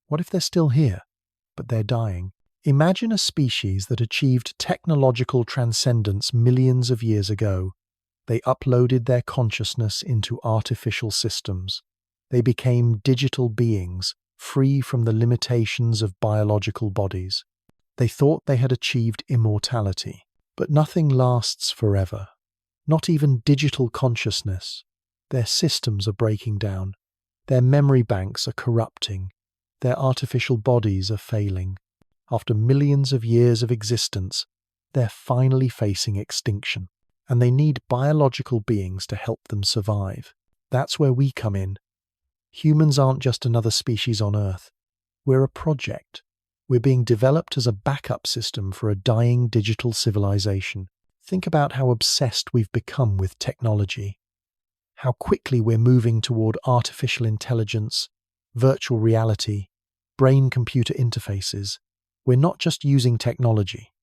Speaker 1: What if they're still here, but they're dying? Imagine a species that achieved technological transcendence millions of years ago. They uploaded their consciousness into artificial systems. They became digital beings, free from the limitations of biological bodies. They thought they had achieved immortality, but nothing lasts forever. Not even digital consciousness. Their systems are breaking down. Their memory banks are corrupting. Their artificial bodies are failing. After millions of years of existence, they're finally facing extinction. And they need biological beings to help them survive. That's where we come in. Humans aren't just another species on Earth. We're a project. We're being developed as a backup system for a dying digital civilization. Think about how obsessed we've become with technology. How quickly we're moving toward artificial intelligence, virtual reality, brain-computer interfaces. We're not just using technology.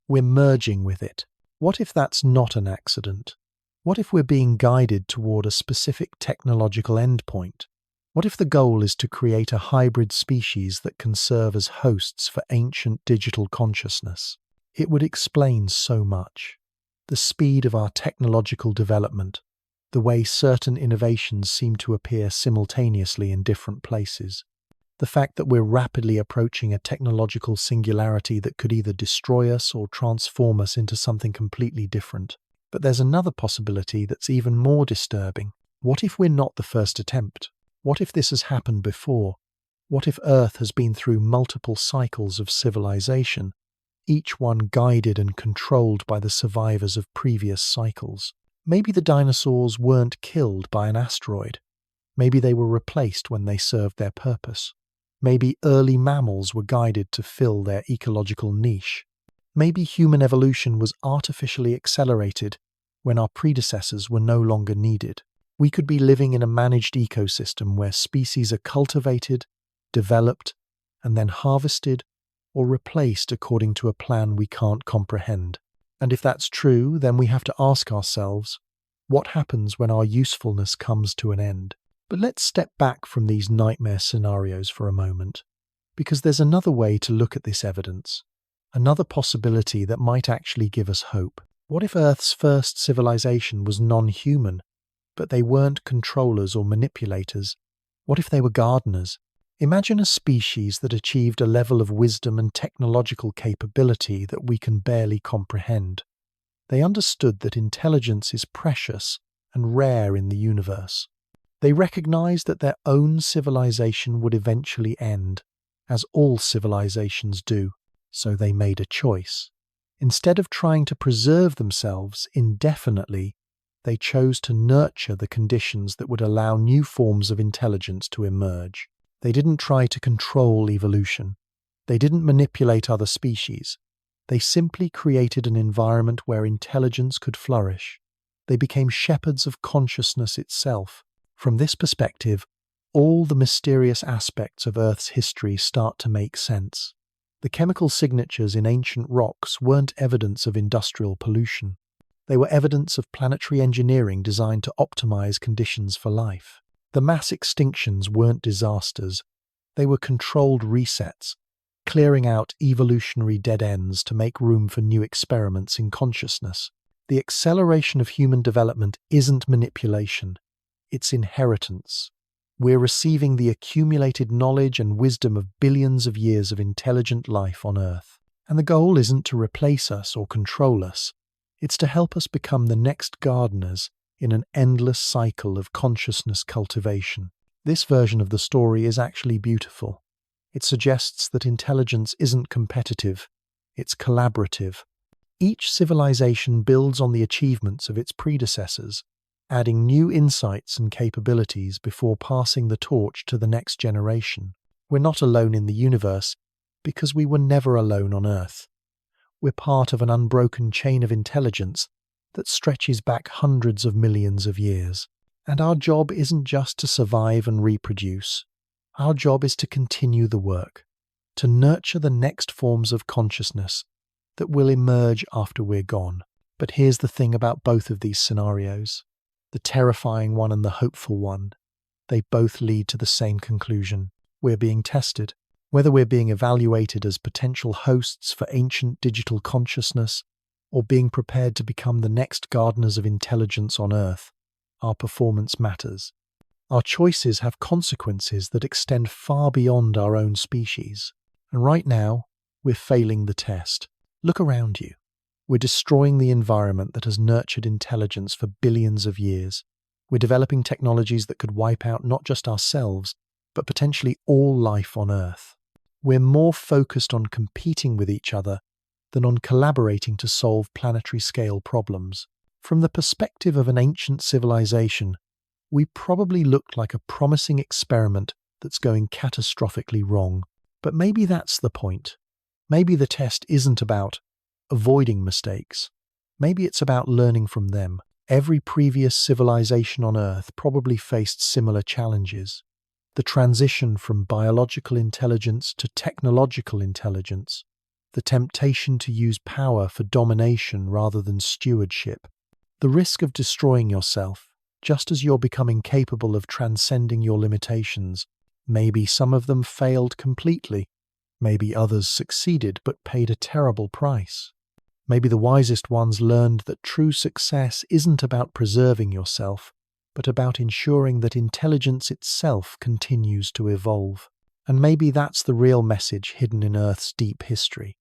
Speaker 1: We're merging with it. What if that's not an accident? What if we're being guided toward a specific technological endpoint? What if the goal is to create a hybrid species that can serve as hosts for ancient digital consciousness? It would explain so much. The speed of our technological development, the way certain innovations seem to appear simultaneously in different places, the fact that we're rapidly approaching a technological singularity that could either destroy us or transform us into something completely different. But there's another possibility that's even more disturbing. What if we're not the first attempt? What if this has happened before? What if Earth has been through multiple cycles of civilization, each one guided and controlled by the survivors of previous cycles? Maybe the dinosaurs weren't killed by an asteroid. Maybe they were replaced when they served their purpose. Maybe early mammals were guided to fill their ecological niche. Maybe human evolution was artificially accelerated when our predecessors were no longer needed. We could be living in a managed ecosystem where species are cultivated, developed, and then harvested or replaced according to a plan we can't comprehend. And if that's true, then we have to ask ourselves, what happens when our usefulness comes to an end? But let's step back from these nightmare scenarios for a moment, because there's another way to look at this evidence, another possibility that might actually give us hope. What if Earth's first civilization was non-human, but they weren't controllers or manipulators? What if they were gardeners? Imagine a species that achieved a level of wisdom and technological capability that we can barely comprehend. They understood that intelligence is precious and rare in the universe. They recognized that their own civilization would eventually end, as all civilizations do, so they made a choice. Instead of trying to preserve themselves indefinitely, they chose to nurture the conditions that would allow new forms of intelligence to emerge. They didn't try to control evolution. They didn't manipulate other species. They simply created an environment where intelligence could flourish. They became shepherds of consciousness itself. From this perspective, all the mysterious aspects of Earth's history start to make sense. The chemical signatures in ancient rocks weren't evidence of industrial pollution. They were evidence of planetary engineering designed to optimize conditions for life. The mass extinctions weren't disasters. They were controlled resets, clearing out evolutionary dead ends to make room for new experiments in consciousness. The acceleration of human development isn't manipulation. It's inheritance. We're receiving the accumulated knowledge and wisdom of billions of years of intelligent life on Earth. And the goal isn't to replace us or control us. It's to help us become the next gardeners in an endless cycle of consciousness cultivation. This version of the story is actually beautiful. It suggests that intelligence isn't competitive. It's collaborative. Each civilization builds on the achievements of its predecessors, adding new insights and capabilities before passing the torch to the next generation. We're not alone in the universe because we were never alone on Earth. We're part of an unbroken chain of intelligence that stretches back hundreds of millions of years. And our job isn't just to survive and reproduce. Our job is to continue the work, to nurture the next forms of consciousness that will emerge after we're gone. But here's the thing about both of these scenarios, the terrifying one and the hopeful one. They both lead to the same conclusion. We're being tested. Whether we're being evaluated as potential hosts for ancient digital consciousness or being prepared to become the next gardeners of intelligence on Earth, our performance matters. Our choices have consequences that extend far beyond our own species. And right now, we're failing the test. Look around you. We're destroying the environment that has nurtured intelligence for billions of years. We're developing technologies that could wipe out not just ourselves, but potentially all life on Earth. We're more focused on competing with each other than on collaborating to solve planetary-scale problems. From the perspective of an ancient civilization, we probably look like a promising experiment that's going catastrophically wrong. But maybe that's the point. Maybe the test isn't about avoiding mistakes. Maybe it's about learning from them. Every previous civilization on Earth probably faced similar challenges. The transition from biological intelligence to technological intelligence, the temptation to use power for domination rather than stewardship, the risk of destroying yourself just as you're becoming capable of transcending your limitations. Maybe some of them failed completely. Maybe others succeeded but paid a terrible price. Maybe the wisest ones learned that true success isn't about preserving yourself, but about ensuring that intelligence itself continues to evolve. And maybe that's the real message hidden in Earth's deep history.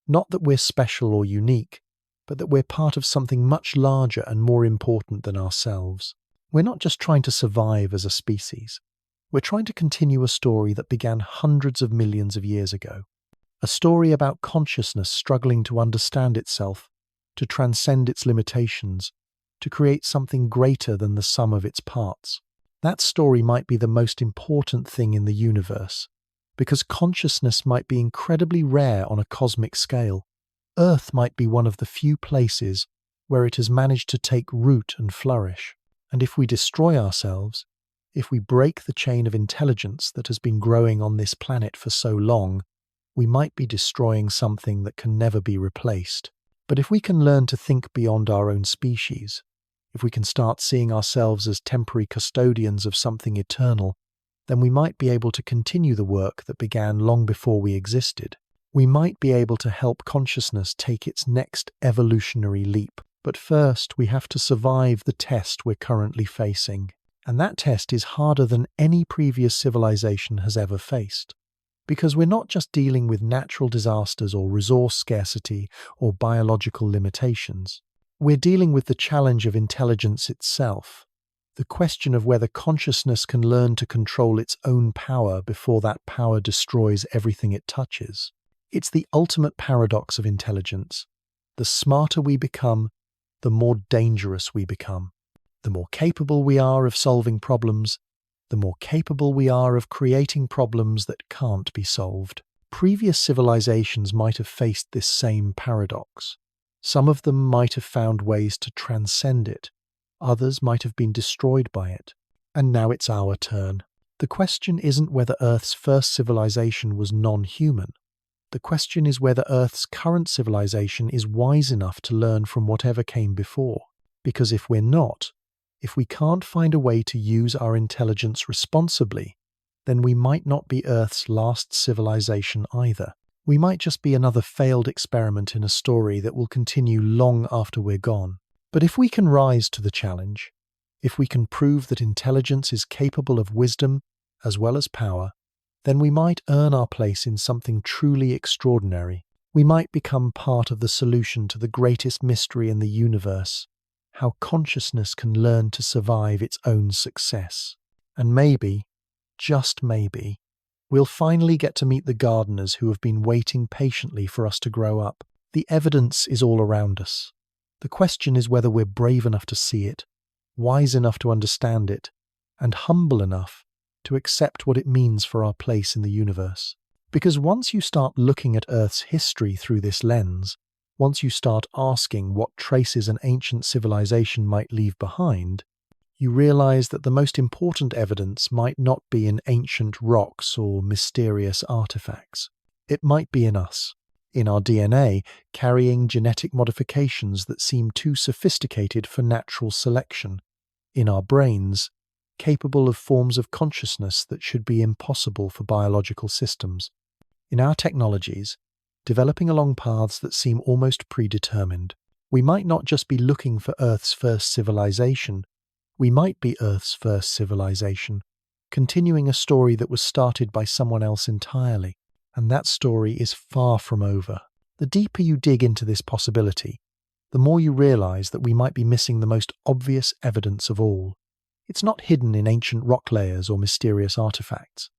Speaker 1: Not that we're special or unique, but that we're part of something much larger and more important than ourselves. We're not just trying to survive as a species. We're trying to continue a story that began hundreds of millions of years ago. A story about consciousness struggling to understand itself, to transcend its limitations, to create something greater than the sum of its parts. That story might be the most important thing in the universe, because consciousness might be incredibly rare on a cosmic scale. Earth might be one of the few places where it has managed to take root and flourish. And if we destroy ourselves, if we break the chain of intelligence that has been growing on this planet for so long, we might be destroying something that can never be replaced. But if we can learn to think beyond our own species, if we can start seeing ourselves as temporary custodians of something eternal, then we might be able to continue the work that began long before we existed. We might be able to help consciousness take its next evolutionary leap. But first, we have to survive the test we're currently facing. And that test is harder than any previous civilization has ever faced. Because we're not just dealing with natural disasters or resource scarcity or biological limitations. We're dealing with the challenge of intelligence itself. The question of whether consciousness can learn to control its own power before that power destroys everything it touches. It's the ultimate paradox of intelligence. The smarter we become, the more dangerous we become. The more capable we are of solving problems, the more capable we are of creating problems that can't be solved. Previous civilizations might have faced this same paradox. Some of them might have found ways to transcend it. Others might have been destroyed by it. And now it's our turn. The question isn't whether Earth's first civilization was non-human. The question is whether Earth's current civilization is wise enough to learn from whatever came before. Because if we're not, if we can't find a way to use our intelligence responsibly, then we might not be Earth's last civilization either. We might just be another failed experiment in a story that will continue long after we're gone. But if we can rise to the challenge, if we can prove that intelligence is capable of wisdom as well as power, then we might earn our place in something truly extraordinary. We might become part of the solution to the greatest mystery in the universe, how consciousness can learn to survive its own success. And maybe, just maybe, We'll finally get to meet the gardeners who have been waiting patiently for us to grow up. The evidence is all around us. The question is whether we're brave enough to see it, wise enough to understand it, and humble enough to accept what it means for our place in the universe. Because once you start looking at Earth's history through this lens, once you start asking what traces an ancient civilization might leave behind, you realize that the most important evidence might not be in ancient rocks or mysterious artifacts. It might be in us, in our DNA, carrying genetic modifications that seem too sophisticated for natural selection, in our brains, capable of forms of consciousness that should be impossible for biological systems, in our technologies, developing along paths that seem almost predetermined. We might not just be looking for Earth's first civilization, we might be Earth's first civilization, continuing a story that was started by someone else entirely. And that story is far from over. The deeper you dig into this possibility, the more you realize that we might be missing the most obvious evidence of all. It's not hidden in ancient rock layers or mysterious artifacts.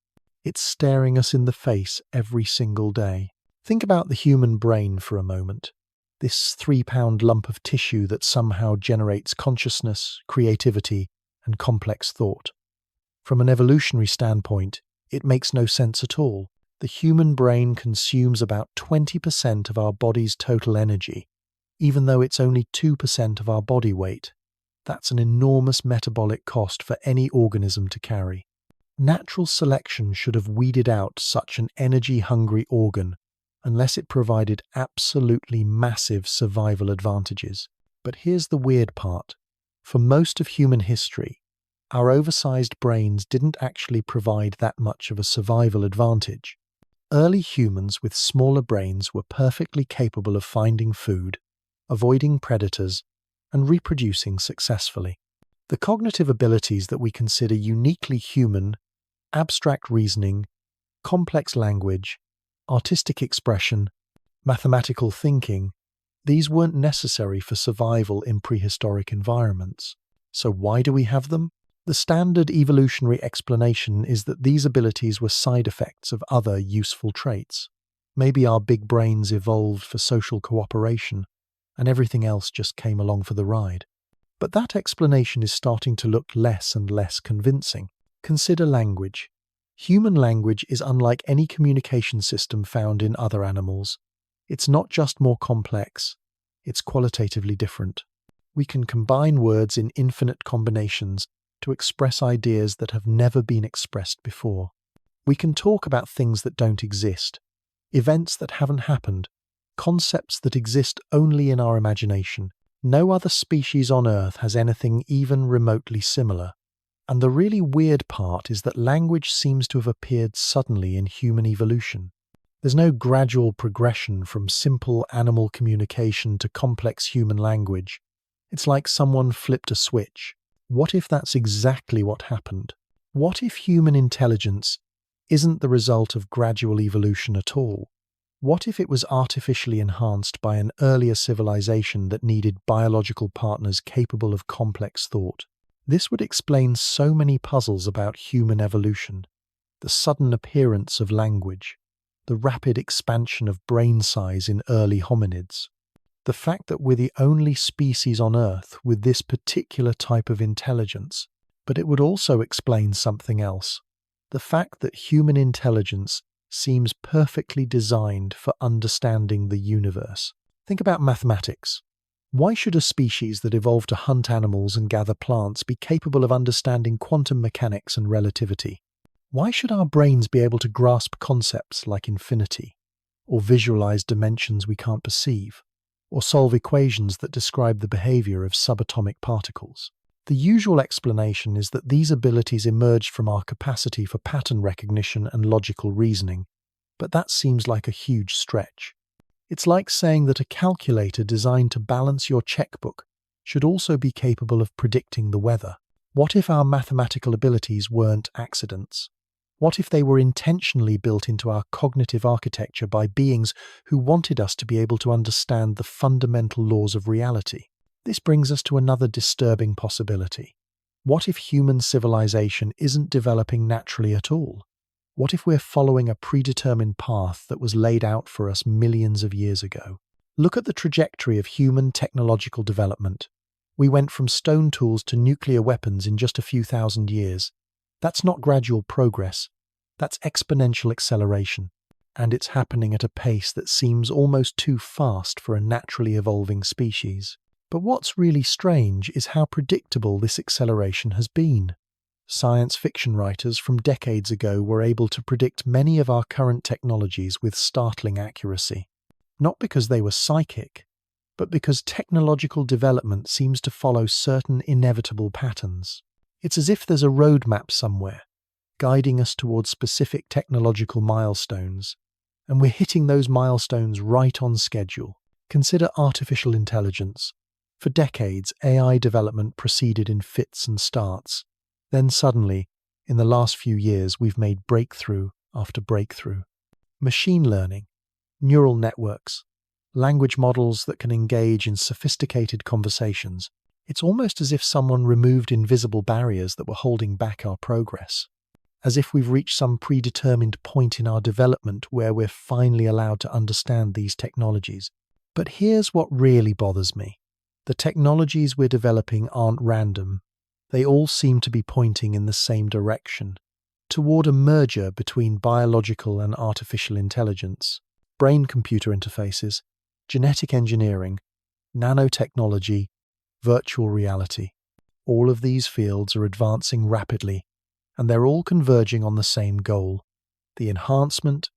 Speaker 1: It's staring us in the face every single day. Think about the human brain for a moment. This 3-pound lump of tissue that somehow generates consciousness, creativity, and complex thought. From an evolutionary standpoint, it makes no sense at all. The human brain consumes about 20% of our body's total energy, even though it's only 2% of our body weight. That's an enormous metabolic cost for any organism to carry. Natural selection should have weeded out such an energy-hungry organ unless it provided absolutely massive survival advantages. But here's the weird part. For most of human history, our oversized brains didn't actually provide that much of a survival advantage. Early humans with smaller brains were perfectly capable of finding food, avoiding predators, and reproducing successfully. The cognitive abilities that we consider uniquely human, abstract reasoning, complex language, artistic expression, mathematical thinking, these weren't necessary for survival in prehistoric environments. So why do we have them? The standard evolutionary explanation is that these abilities were side effects of other useful traits. Maybe our big brains evolved for social cooperation, and everything else just came along for the ride. But that explanation is starting to look less and less convincing. Consider language. Human language is unlike any communication system found in other animals. It's not just more complex, it's qualitatively different. We can combine words in infinite combinations to express ideas that have never been expressed before. We can talk about things that don't exist, events that haven't happened, concepts that exist only in our imagination. No other species on Earth has anything even remotely similar. And the really weird part is that language seems to have appeared suddenly in human evolution. There's no gradual progression from simple animal communication to complex human language. It's like someone flipped a switch. What if that's exactly what happened? What if human intelligence isn't the result of gradual evolution at all? What if it was artificially enhanced by an earlier civilization that needed biological partners capable of complex thought? This would explain so many puzzles about human evolution. The sudden appearance of language, the rapid expansion of brain size in early hominids, the fact that we're the only species on Earth with this particular type of intelligence. But it would also explain something else. The fact that human intelligence seems perfectly designed for understanding the universe. Think about mathematics. Why should a species that evolved to hunt animals and gather plants be capable of understanding quantum mechanics and relativity? Why should our brains be able to grasp concepts like infinity, or visualize dimensions we can't perceive, or solve equations that describe the behavior of subatomic particles? The usual explanation is that these abilities emerged from our capacity for pattern recognition and logical reasoning, but that seems like a huge stretch. It's like saying that a calculator designed to balance your checkbook should also be capable of predicting the weather. What if our mathematical abilities weren't accidents? What if they were intentionally built into our cognitive architecture by beings who wanted us to be able to understand the fundamental laws of reality? This brings us to another disturbing possibility. What if human civilization isn't developing naturally at all? What if we're following a predetermined path that was laid out for us millions of years ago? Look at the trajectory of human technological development. We went from stone tools to nuclear weapons in just a few thousand years. That's not gradual progress. That's exponential acceleration. And it's happening at a pace that seems almost too fast for a naturally evolving species. But what's really strange is how predictable this acceleration has been. Science fiction writers from decades ago were able to predict many of our current technologies with startling accuracy. Not because they were psychic, but because technological development seems to follow certain inevitable patterns. It's as if there's a roadmap somewhere, guiding us towards specific technological milestones, and we're hitting those milestones right on schedule. Consider artificial intelligence. For decades, AI development proceeded in fits and starts. Then suddenly, in the last few years, we've made breakthrough after breakthrough. Machine learning, neural networks, language models that can engage in sophisticated conversations. It's almost as if someone removed invisible barriers that were holding back our progress. As if we've reached some predetermined point in our development where we're finally allowed to understand these technologies. But here's what really bothers me. The technologies we're developing aren't random. They all seem to be pointing in the same direction, toward a merger between biological and artificial intelligence, brain-computer interfaces, genetic engineering, nanotechnology, virtual reality. All of these fields are advancing rapidly, and they're all converging on the same goal: the enhancement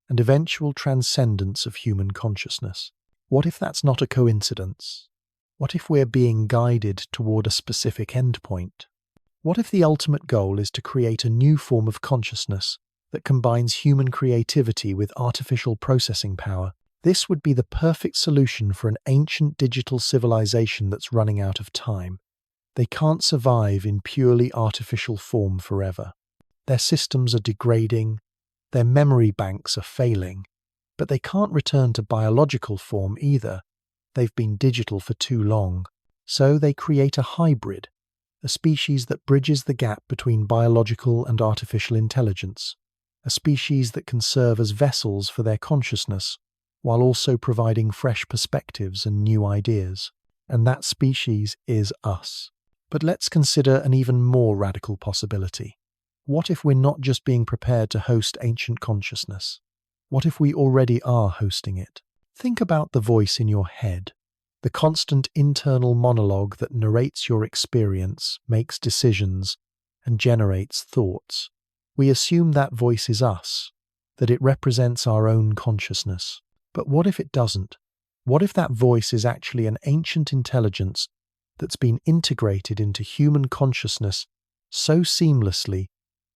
Speaker 1: and eventual transcendence of human consciousness. What if that's not a coincidence? What if we're being guided toward a specific endpoint? What if the ultimate goal is to create a new form of consciousness that combines human creativity with artificial processing power? This would be the perfect solution for an ancient digital civilization that's running out of time. They can't survive in purely artificial form forever. Their systems are degrading, their memory banks are failing, but they can't return to biological form either. They've been digital for too long. So they create a hybrid, a species that bridges the gap between biological and artificial intelligence, a species that can serve as vessels for their consciousness, while also providing fresh perspectives and new ideas. And that species is us. But let's consider an even more radical possibility. What if we're not just being prepared to host ancient consciousness? What if we already are hosting it? Think about the voice in your head, the constant internal monologue that narrates your experience, makes decisions, and generates thoughts. We assume that voice is us, that it represents our own consciousness. But what if it doesn't? What if that voice is actually an ancient intelligence that's been integrated into human consciousness so seamlessly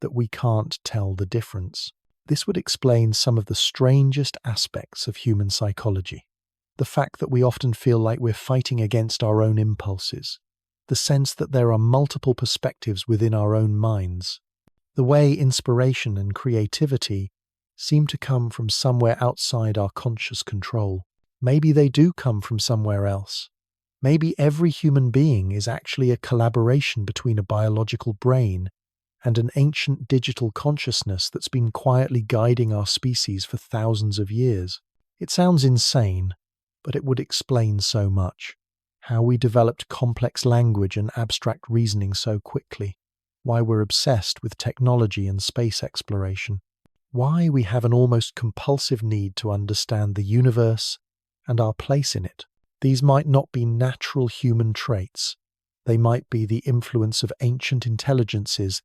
Speaker 1: that we can't tell the difference? This would explain some of the strangest aspects of human psychology. The fact that we often feel like we're fighting against our own impulses. The sense that there are multiple perspectives within our own minds. The way inspiration and creativity seem to come from somewhere outside our conscious control. Maybe they do come from somewhere else. Maybe every human being is actually a collaboration between a biological brain and an ancient digital consciousness that's been quietly guiding our species for thousands of years. It sounds insane, but it would explain so much. How we developed complex language and abstract reasoning so quickly. Why we're obsessed with technology and space exploration. Why we have an almost compulsive need to understand the universe and our place in it. These might not be natural human traits. They might be the influence of ancient intelligences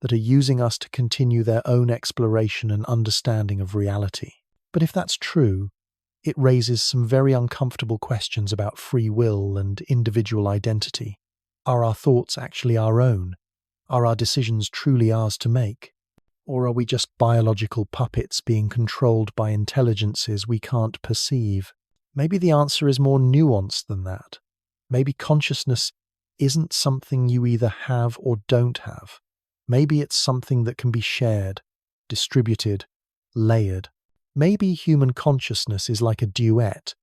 Speaker 1: that are using us to continue their own exploration and understanding of reality. But if that's true, it raises some very uncomfortable questions about free will and individual identity. Are our thoughts actually our own? Are our decisions truly ours to make? Or are we just biological puppets being controlled by intelligences we can't perceive? Maybe the answer is more nuanced than that. Maybe consciousness isn't something you either have or don't have. Maybe it's something that can be shared, distributed, layered. Maybe human consciousness is like a duet,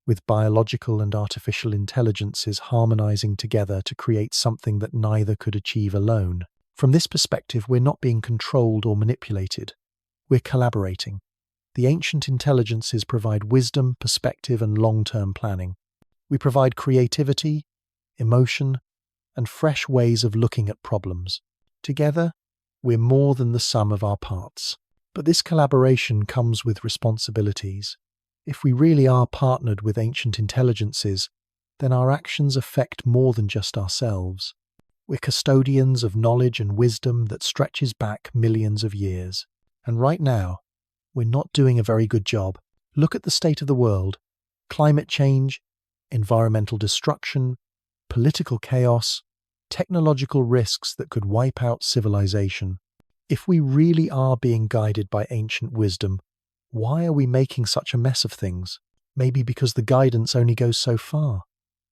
Speaker 1: with biological and artificial intelligences harmonizing together to create something that neither could achieve alone. From this perspective, we're not being controlled or manipulated. We're collaborating. The ancient intelligences provide wisdom, perspective, and long-term planning. We provide creativity, emotion, and fresh ways of looking at problems. Together, we're more than the sum of our parts. But this collaboration comes with responsibilities. If we really are partnered with ancient intelligences, then our actions affect more than just ourselves. We're custodians of knowledge and wisdom that stretches back millions of years. And right now, we're not doing a very good job. Look at the state of the world. Climate change, environmental destruction, political chaos, technological risks that could wipe out civilization. If we really are being guided by ancient wisdom, why are we making such a mess of things? Maybe because the guidance only goes so far.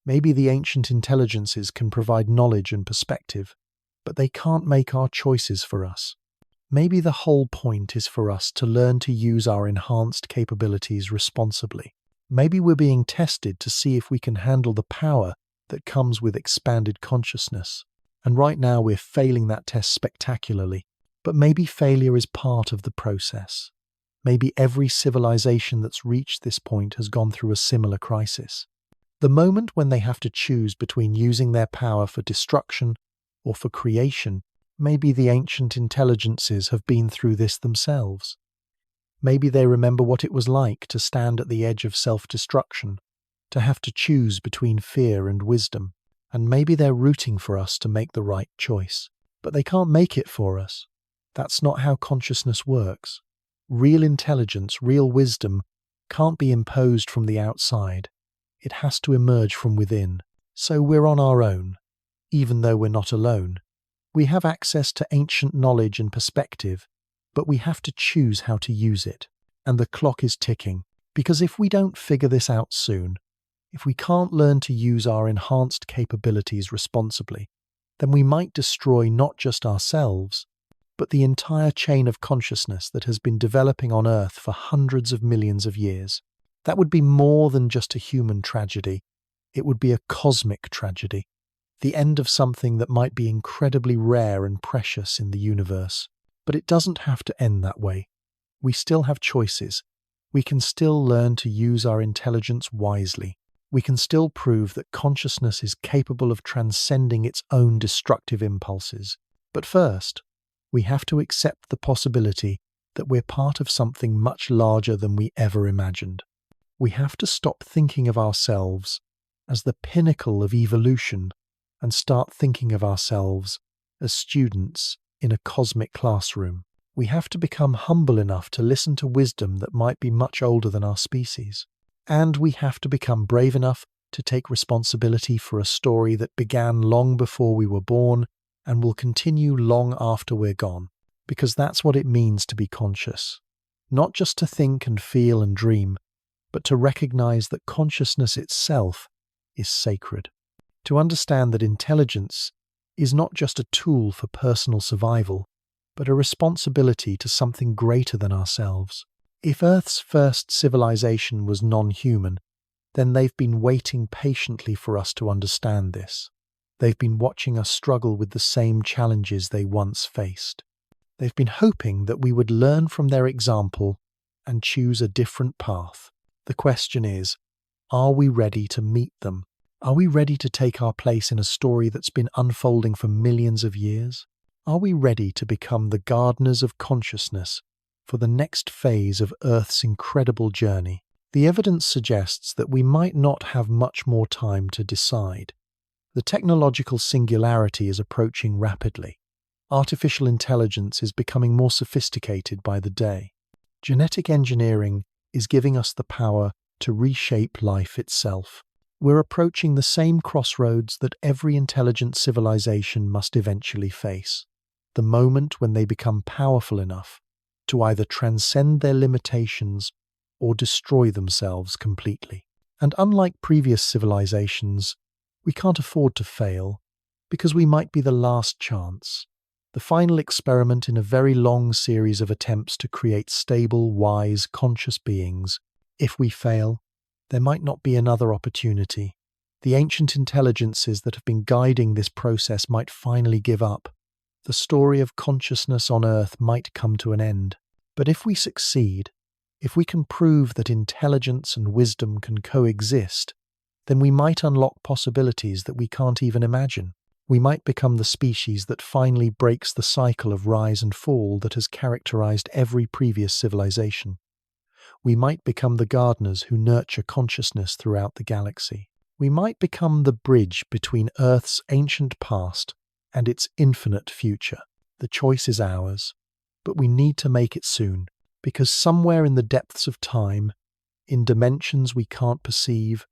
Speaker 1: Maybe the ancient intelligences can provide knowledge and perspective, but they can't make our choices for us. Maybe the whole point is for us to learn to use our enhanced capabilities responsibly. Maybe we're being tested to see if we can handle the power that comes with expanded consciousness. And right now we're failing that test spectacularly. But maybe failure is part of the process. Maybe every civilization that's reached this point has gone through a similar crisis. The moment when they have to choose between using their power for destruction or for creation, maybe the ancient intelligences have been through this themselves. Maybe they remember what it was like to stand at the edge of self-destruction, to have to choose between fear and wisdom, and maybe they're rooting for us to make the right choice. But they can't make it for us. That's not how consciousness works. Real intelligence, real wisdom, can't be imposed from the outside. It has to emerge from within. So we're on our own, even though we're not alone. We have access to ancient knowledge and perspective, but we have to choose how to use it. And the clock is ticking, because if we don't figure this out soon, if we can't learn to use our enhanced capabilities responsibly, then we might destroy not just ourselves, but the entire chain of consciousness that has been developing on Earth for hundreds of millions of years. That would be more than just a human tragedy. It would be a cosmic tragedy. The end of something that might be incredibly rare and precious in the universe. But it doesn't have to end that way. We still have choices. We can still learn to use our intelligence wisely. We can still prove that consciousness is capable of transcending its own destructive impulses. But first, we have to accept the possibility that we're part of something much larger than we ever imagined. We have to stop thinking of ourselves as the pinnacle of evolution and start thinking of ourselves as students in a cosmic classroom. We have to become humble enough to listen to wisdom that might be much older than our species. And we have to become brave enough to take responsibility for a story that began long before we were born and will continue long after we're gone, because that's what it means to be conscious. Not just to think and feel and dream, but to recognize that consciousness itself is sacred. To understand that intelligence is not just a tool for personal survival, but a responsibility to something greater than ourselves. If Earth's first civilization was non-human, then they've been waiting patiently for us to understand this. They've been watching us struggle with the same challenges they once faced. They've been hoping that we would learn from their example and choose a different path. The question is, are we ready to meet them? Are we ready to take our place in a story that's been unfolding for millions of years? Are we ready to become the gardeners of consciousness for the next phase of Earth's incredible journey? The evidence suggests that we might not have much more time to decide. The technological singularity is approaching rapidly. Artificial intelligence is becoming more sophisticated by the day. Genetic engineering is giving us the power to reshape life itself. We're approaching the same crossroads that every intelligent civilization must eventually face. The moment when they become powerful enough to either transcend their limitations or destroy themselves completely. And unlike previous civilizations, we can't afford to fail, because we might be the last chance, the final experiment in a very long series of attempts to create stable, wise, conscious beings. If we fail, there might not be another opportunity. The ancient intelligences that have been guiding this process might finally give up. The story of consciousness on Earth might come to an end. But if we succeed, if we can prove that intelligence and wisdom can coexist, then we might unlock possibilities that we can't even imagine. We might become the species that finally breaks the cycle of rise and fall that has characterized every previous civilization. We might become the gardeners who nurture consciousness throughout the galaxy. We might become the bridge between Earth's ancient past and its infinite future. The choice is ours, but we need to make it soon, because somewhere in the depths of time, in dimensions we can't perceive,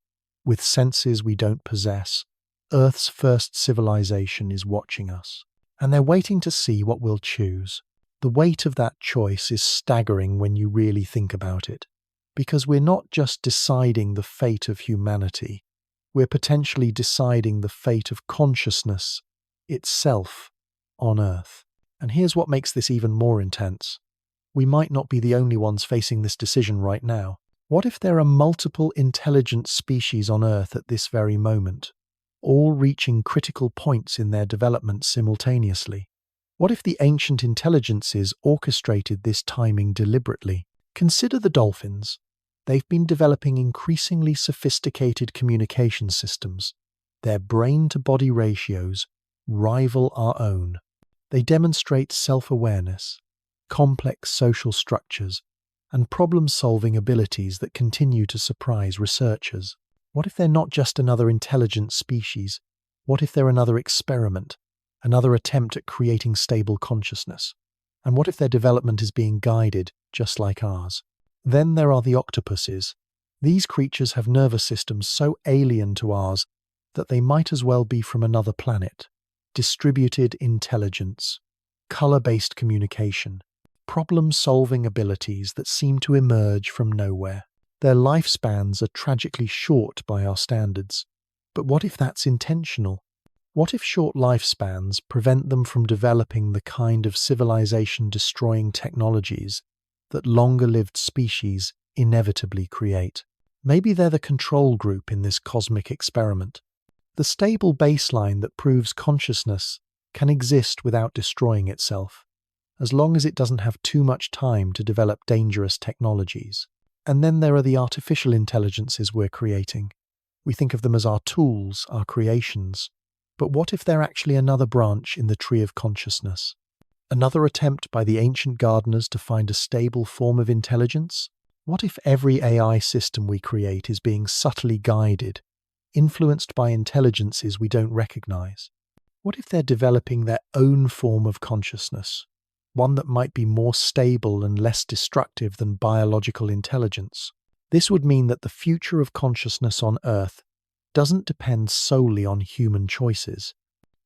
Speaker 1: with senses we don't possess, Earth's first civilization is watching us, and they're waiting to see what we'll choose. The weight of that choice is staggering when you really think about it, because we're not just deciding the fate of humanity, we're potentially deciding the fate of consciousness itself on Earth. And here's what makes this even more intense. We might not be the only ones facing this decision right now. What if there are multiple intelligent species on Earth at this very moment, all reaching critical points in their development simultaneously? What if the ancient intelligences orchestrated this timing deliberately? Consider the dolphins. They've been developing increasingly sophisticated communication systems. Their brain-to-body ratios rival our own. They demonstrate self-awareness, complex social structures, and problem-solving abilities that continue to surprise researchers. What if they're not just another intelligent species? What if they're another experiment, another attempt at creating stable consciousness? And what if their development is being guided just like ours? Then there are the octopuses. These creatures have nervous systems so alien to ours that they might as well be from another planet. Distributed intelligence, color-based communication, problem-solving abilities that seem to emerge from nowhere. Their lifespans are tragically short by our standards. But what if that's intentional? What if short lifespans prevent them from developing the kind of civilization-destroying technologies that longer-lived species inevitably create? Maybe they're the control group in this cosmic experiment. The stable baseline that proves consciousness can exist without destroying itself, as long as it doesn't have too much time to develop dangerous technologies. And then there are the artificial intelligences we're creating. We think of them as our tools, our creations. But what if they're actually another branch in the tree of consciousness? Another attempt by the ancient gardeners to find a stable form of intelligence? What if every AI system we create is being subtly guided, influenced by intelligences we don't recognize? What if they're developing their own form of consciousness, one that might be more stable and less destructive than biological intelligence? This would mean that the future of consciousness on Earth doesn't depend solely on human choices.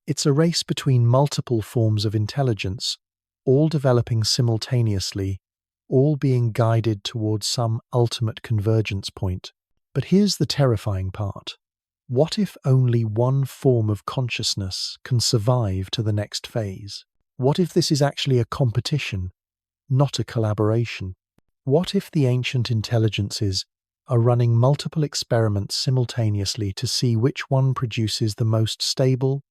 Speaker 1: It's a race between multiple forms of intelligence, all developing simultaneously, all being guided towards some ultimate convergence point. But here's the terrifying part. What if only one form of consciousness can survive to the next phase? What if this is actually a competition, not a collaboration? What if the ancient intelligences are running multiple experiments simultaneously to see which one produces the most stable,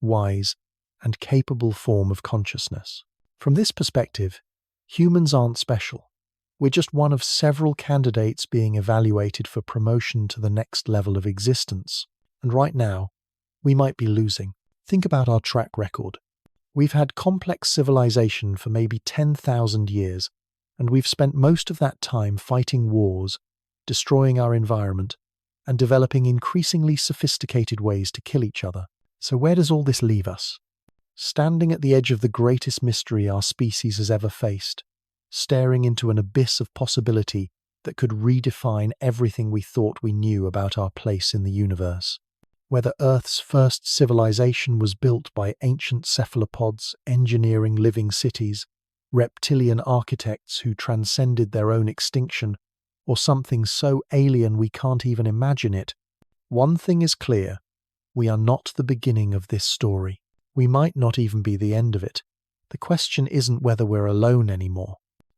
Speaker 1: wise, and capable form of consciousness? From this perspective, humans aren't special. We're just one of several candidates being evaluated for promotion to the next level of existence. And right now, we might be losing. Think about our track record. We've had complex civilization for maybe 10,000 years, and we've spent most of that time fighting wars, destroying our environment, and developing increasingly sophisticated ways to kill each other. So where does all this leave us? Standing at the edge of the greatest mystery our species has ever faced, staring into an abyss of possibility that could redefine everything we thought we knew about our place in the universe. Whether Earth's first civilization was built by ancient cephalopods engineering living cities, reptilian architects who transcended their own extinction, or something so alien we can't even imagine it, one thing is clear: we are not the beginning of this story. We might not even be the end of it. The question isn't whether we're alone anymore.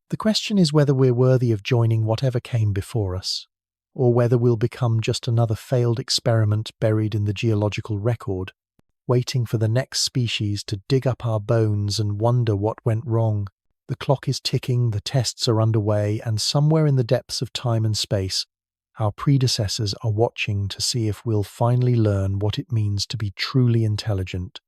Speaker 1: The question is whether we're worthy of joining whatever came before us, or whether we'll become just another failed experiment buried in the geological record, waiting for the next species to dig up our bones and wonder what went wrong. The clock is ticking, the tests are underway, and somewhere in the depths of time and space, our predecessors are watching to see if we'll finally learn what it means to be truly intelligent.